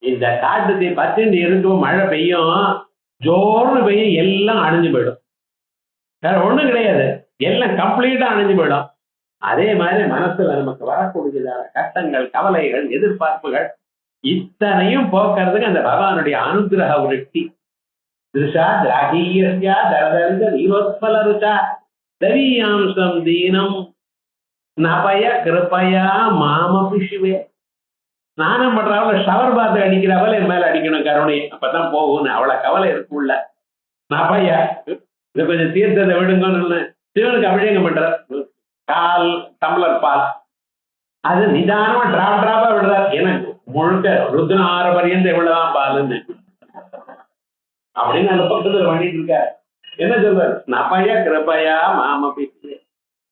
இந்த காட்டுக்கு பத்திண்டு இருக்கும், மழை பெய்யும், ஜோர்னு பெய்யும், எல்லாம் அழிஞ்சு போயிடும். வேற ஒண்ணும் கிடையாது, எல்லாம் கம்ப்ளீட்டா அழிஞ்சு போயிடும். அதே மாதிரி மனசுல நமக்கு வரக்கூடியதான கஷ்டங்கள், கவலைகள், எதிர்பார்ப்புகள் இத்தனையும் போக்குறதுக்கு அந்த பகவானுடைய அனுகிரக விருத்தி. திருஷா திராகியா தரதரிந்த நீரோத்பல ருச்சா தவியாம்சம் தீனம் நபய கிருப்பையா மாமபி சிவே. ஸ்நானம் பண்றாவல ஷவர் பாத்து அடிக்கிறாவல என் மேல அடிக்கணும் கருணை, அப்பதான் போகும். அவ்வளவு கவலை இருக்குள்ள. நபையா இதை கொஞ்சம் தீர்த்தத்தை விடுங்கன்னு சிவனுக்கு அபிஷேகம் பண்ற, கால் டம்ளர் பால் அது நிதானமா டிராப் டிராப்பா விடுறாரு. எனக்கு முழுக்க ருத்னார பரியந்த இவ்வளவுதான் பாலுன்னு அப்படின்னு அந்த பக்கத்துல பண்ணிட்டு இருக்காரு. என்ன சொல்றாரு, நபய கிருபயா மாமபி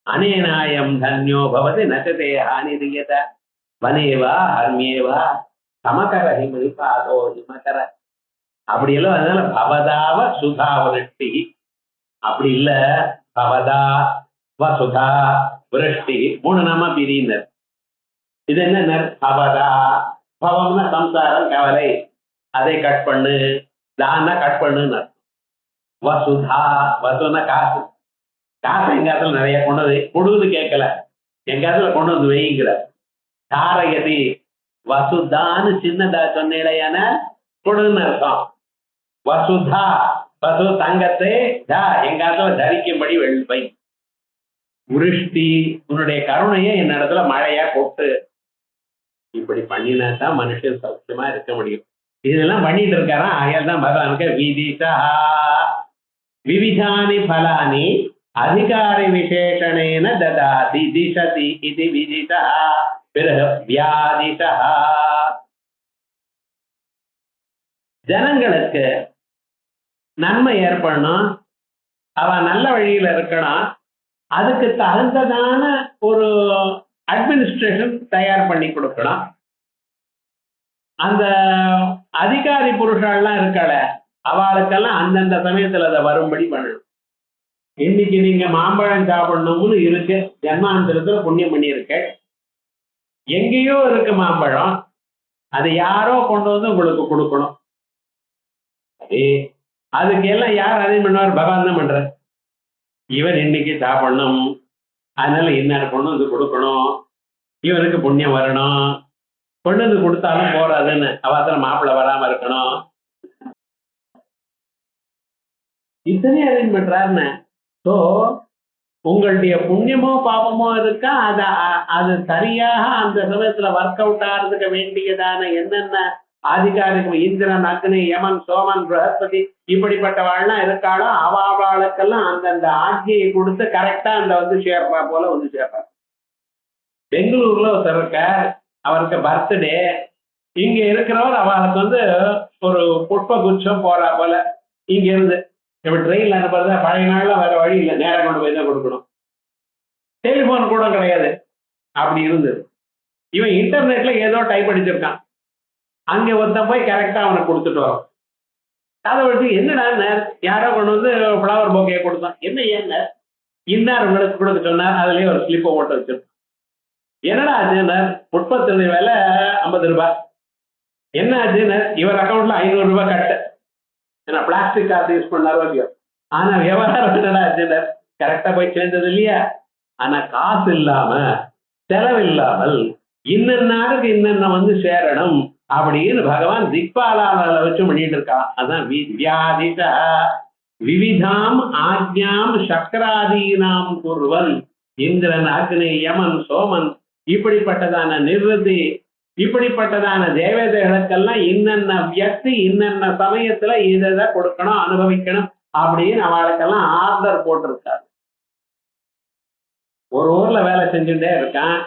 அனேனாயம் தன்யோ பவதி நச்சதே ஹானிரியத வனேவா ஹர்மியேவா சமகர ஹிமி பாதோ ஹிமகர. அப்படி எல்லாம் அதனால பவதாவ சுதா விருஷ்டி, அப்படி இல்ல பவதா வசுதா விருஷ்டி, மூணு நாம பிரியினர். இது என்ன, பவதா பவம்னா சம்சாரம் கவலை, அதை கட் பண்ணு, தானா கட் பண்ணுன்னு. வசுதா வசுனா காசு, காசு எங்காத்துல நிறைய கொண்டு வந்து கொடுன்னு கேட்கல, எங்காத்துல கொண்டு வந்து வைங்கிற. தாரகதி வசுதான்னு சின்னதா சொன்ன கொடுன்னு அர்த்தம். வசுதா வசு தங்கத்தை தா எங்காத்துல தரிக்கும்படி வெள்பை. விருஷ்டி உன்னுடைய கருணையை என் இடத்துல மழையா கொட்டு. இப்படி பண்ணினா தான் மனுஷன் சௌக்கியமா இருக்க முடியும். இதெல்லாம் பண்ணிட்டு இருக்காராம். ஆகையால் தான் பகவானுக்கு விதிஷா விவிதானி பலானி அதிகாரி விசேஷணேன ததாதி திசதி இது விதிஷா. பிறகு வியாதிஷா, ஜனங்களுக்கு நன்மை ஏற்படணும், அவ நல்ல வழியில இருக்கணும், அதுக்கு தகுந்ததான ஒரு அட்மினிஸ்ட்ரேஷன் தயார் பண்ணி கொடுக்கணும். அந்த அதிகாரி புருஷாலாம் இருக்கல, அவளுக்கெல்லாம் அந்தந்த சமயத்துல அதை வரும்படி பண்ணணும். இன்னைக்கு நீங்க மாம்பழம் சாப்பிடணும்னு இருக்கு, ஜன்மாந்தரத்துல புண்ணியம் பண்ணியிருக்க, எங்கேயோ இருக்கு மாம்பழம், அதை யாரோ கொண்டு வந்து உங்களுக்கு கொடுக்கணும். அதுக்கு எல்லாம் யார் அதையும் பண்ணுவார், பகவான் தான் பண்ற. இவர் இன்னைக்கு சாப்பிடணும், அதனால என்ன கொண்டு வந்து கொடுக்கணும், இவருக்கு புண்ணியம் வரணும், கொண்டு வந்து கொடுத்தாலும் போறாதுன்னு அவாத்திர மாப்பிள்ளை வராம இருக்கணும், இத்தனையும் அரேஞ்ச் பண்றாருன்னு. ஸோ உங்களுடைய புண்ணியமோ பாபமோ இருக்கா, அது சரியாக அந்த சமயத்துல ஒர்க் அவுட் ஆகிறதுக்கு வேண்டியதான என்னென்ன ஆதிகாரிகள் இந்திரன், அக்னி, யமன், சோமன், பிரகஸ்பதி இப்படிப்பட்டவாள்லாம் இருக்காளோ அவளுக்கெல்லாம் அந்தந்த ஆட்சியை கொடுத்து கரெக்டா அந்த வந்து சேர்ப்பா போல வந்து சேர்ப்பார். பெங்களூர்ல ஒருத்தர் இருக்க, அவருக்கு பர்த்டே, இங்க இருக்கிறவர் அவளுக்கு வந்து ஒரு புஷ்ப குச்சம் போறா போல இங்க இருந்து. இப்ப ட்ரெயின்ல அனுப்புறதா, பழைய நாள்ல வேற வழி இல்லை, நேரம் கொண்டு போய் தான் கொடுக்கணும், டெலிபோன் கூட கிடையாது, அப்படி இருந்தது. இவன் இன்டர்நெட்ல ஏதோ டைப் அடிச்சிருக்கான், அங்க ஒருத்தன் போய் கரெக்டா அவனுக்கு கொடுத்துட்டு வரோம். அதை வச்சு என்னடா யாரோ கொண்டு வந்து ஃப்ளவர் போக்கையை கொடுத்தான், என்ன ஏங்க இன்னார் உங்களுக்கு கொடுக்க சொன்னார், அதுலயே ஒரு ஸ்லிப்பை ஓட்ட வச்சிருக்கான். என்னடா ஆச்சுன்னார், புஷ்பத்தினுடைய விலை 50 ரூபாய். என்ன ஆச்சுன்னு, இவர் அக்கௌண்ட்ல 500 ரூபாய் கட்டு, ஏன்னா பிளாஸ்டிக் காசு யூஸ் பண்ணாரோ இல்லையோ. ஆனா விவகாரம் என்னடா ஆச்சுன்னு, கரெக்டா போய் சேர்ந்தது இல்லையா. ஆனா காசு இல்லாம செலவு இல்லாமல் இன்னன்னாருக்கு இன்னென்ன வந்து சேரணும் அப்படின்னு பகவான் திக்பாலால வச்சு பண்ணிட்டு இருக்கான். அதான் வியாதிஷா விவிதாம் ஆக்ஞாம் சக்கராதீனாம் குர்வன். இந்திரன், அக்னி, யமன், சோமன் இப்படிப்பட்டதான நிர்வதி, இப்படிப்பட்டதான தேவதைகளுக்கெல்லாம் இன்னென்ன வியக்தி இன்னென்ன சமயத்துல இதை கொடுக்கணும், அனுபவிக்கணும் அப்படின்னு அவளுக்கெல்லாம் ஆர்டர் போட்டிருக்காரு. ஒரு ஊர்ல வேலை செஞ்சுட்டே இருக்கான்,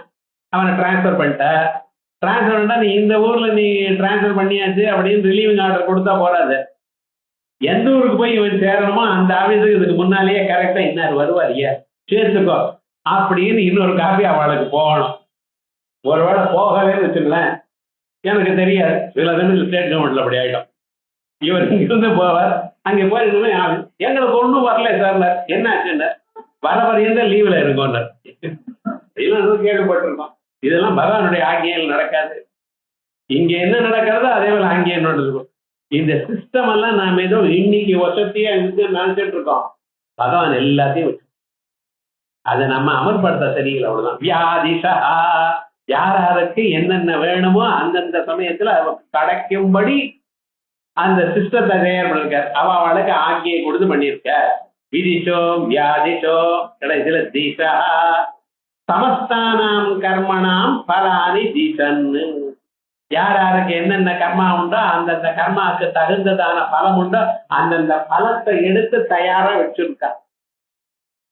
அவனை டிரான்ஸ்பர் பண்ணிட்ட. டிரான்ஸ்பர் பண்ணா நீ இந்த ஊர்ல நீ டிரான்ஸ்பர் பண்ணியாச்சு அப்படின்னு ரிலீவிங் ஆர்டர் கொடுத்தா போறாது. எந்த ஊருக்கு போய் இவன் சேரணுமோ அந்த ஆபீஸுக்கு இதுக்கு முன்னாலேயே கரெக்டா இன்னார் வருவாரியா சேர்த்துக்கோ அப்படின்னு இன்னொரு காப்பி அவளுக்கு போகணும். ஒருவேளை போகவே வச்சுங்களேன், எனக்கு தெரியாது, சில தினம் ஸ்டேட் கவர்மெண்ட்ல அப்படி ஆயிடும். இவர் இங்கிருந்து போவார், அங்க போய் எங்களுக்கு ஒண்ணும் வரல சார். என்ன ஆச்சுன்னா வர வரையும் லீவ்ல இருக்கோம். இதெல்லாம் கேள்விப்பட்டிருக்கோம். இதெல்லாம் பகவானுடைய ஆங்கியில் நடக்காது. இங்க என்ன நடக்கிறதோ அதே போல ஆங்கியம் நடக்கும். இந்த சிஸ்டம் எல்லாம் நாம ஏதோ இன்னைக்கு வசதியா நினைச்சிட்டு இருக்கோம். பகவான் எல்லாத்தையும் வச்சு அதை நம்ம அமல்படுத்த தெரியல, அவ்வளவுதான். வியாதிஷா, யாராருக்கு என்னென்ன வேணுமோ அந்தந்த சமயத்துல கிடைக்கும்படி அந்த சிஸ்டத்தை தயார் பண்ணிருக்கார். அவளுக்கு ஆக்கியை கொடுத்து பண்ணியிருக்க. விதிச்சோ வியாதிச்சோ கடைசியில தீசா சமஸ்தானாம் கர்மணாம் பலானி தீசன்னு. யாராருக்கு என்னென்ன கர்மா உண்டோ அந்தந்த கர்மாவுக்கு தகுந்ததான பலம் உண்டோ அந்தந்த பலத்தை எடுத்து தயாரா வச்சிருக்கா,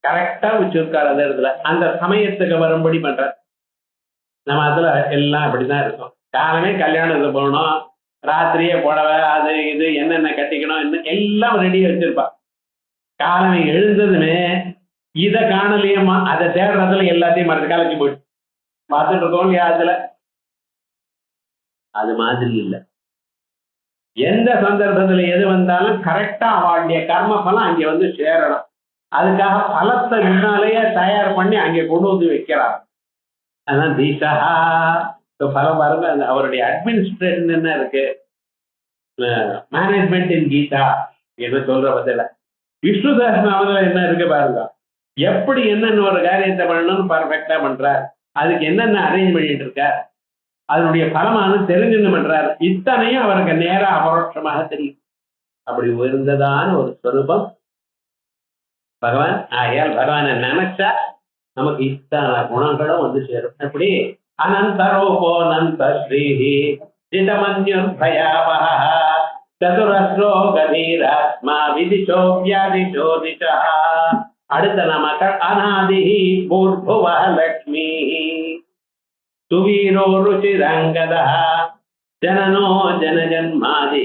கரெக்டா வச்சிருக்காரு. அந்த இடத்துல அந்த சமயத்துக்கு வரும்படி பண்ற. நம்ம அதுல எல்லாம் அப்படிதான் இருக்கும். காலமே கல்யாணத்துக்கு போகணும், ராத்திரியே புடவை அது இது என்னென்ன கட்டிக்கணும் எல்லாம் ரெடியா வச்சிருப்பா. காலமே எழுந்ததுமே இதை காணலையம்மா அதை தேடுறதுல எல்லாத்தையும் மறந்து கலைச்சு போயிட்டு பார்த்துட்டு இருக்கோம் இல்லையா. அதுல அது மாதிரி இல்லை. எந்த சந்தர்ப்பத்துல எது வந்தாலும் கரெக்டா அவளுடைய கர்ம பலம் அங்க வந்து சேரணும். அதுக்காக பலத்தை முன்னாலேயே தயார் பண்ணி அங்கே கொண்டு வந்து வைக்கிறார். அதான் தீசா பலம் பாருங்க. அவருடைய அட்மினிஸ்ட்ரேஷன் என்ன இருக்கு, மேனேஜ்மெண்ட் இன் கீதா என்று சொல்ற பதில விஷ்ணு சஹஸ்ரநாமத்துல என்ன இருக்கு பாருங்க. எப்படி என்னென்ன ஒரு காரியத்தை பண்ணணும்னு பர்ஃபெக்டா பண்றார், அதுக்கு என்னென்ன அரேஞ்ச் பண்ணிட்டு இருக்கார், அதனுடைய பலமான தெரிஞ்சுன்னு பண்றார். இத்தனையும் அவருக்கு நேரா அபரோட்சமாக தெரியும். அப்படி உயர்ந்ததான ஒரு ஸ்வரூபம் பகவான். ஆகையால் பகவானை நினைச்சா நமக்கு இத்தனை குணங்களும் வந்து சேரும். அப்படி அனந்தரோபோ நந்த ஸ்ரீஹி சிதமன்யுர்பயாவஹ சதுரஸ்ரோ கதீராத்மா விதிச்சோ வியாதிச்சோ திசா. அடுத்த நமக்கள் அநாதிஹி பூர்புவ லக்ஷ்மி சுவீரோ ருச்சிரங்கதः ஜனனோ ஜனஜன்மாதி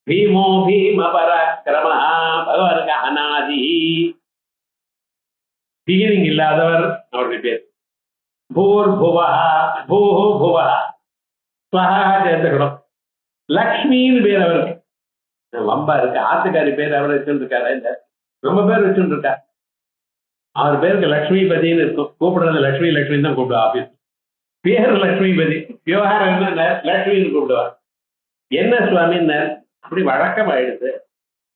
பீமோ பீம பராக்கிரமः. பகவானுக்கு அநாதி, பிகினிங் இல்லாதவர் அவருடைய பேர். பூர்புவா, பூஹு புவா, ஸ்வஹா சேர்த்துக்கணும். லக்ஷ்மின்னு பேர் அவருக்கு. வம்பா இருக்கு, ஆத்துக்காரி பேர் அவர் வச்சுருக்காரு. இந்த ரொம்ப பேர் வச்சுருக்கார். அவர் பேருக்கு லக்ஷ்மிபதினு இருக்கும். கூப்பிடுறது லக்ஷ்மி லக்ஷ்மி தான் கூப்பிடுவா. ஆபீஸ் பேர் லக்ஷ்மிபதி, விவகாரம் என்ன லக்ஷ்மின்னு கூப்பிடுவார். என்ன சுவாமின்னு அப்படி வழக்கம் ஆயிடுது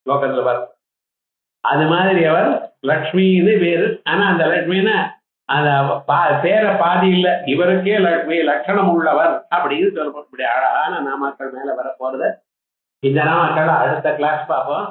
லோகத்துல வர. அது மாதிரி அவர் லக்ஷ்மின்னு பேரு. ஆனா அந்த லக்ஷ்மின்னா அந்த பேரை பாதி இல்லை, இவருக்கே லக்ஷ்மி லட்சணம் உள்ளவர் அப்படின்னு சொல்லப்படும். இப்படி அழகான நாமாக்கள் மேல வர போறது. இந்த நாமாக்கள் அடுத்த கிளாஸ் பார்ப்போம்.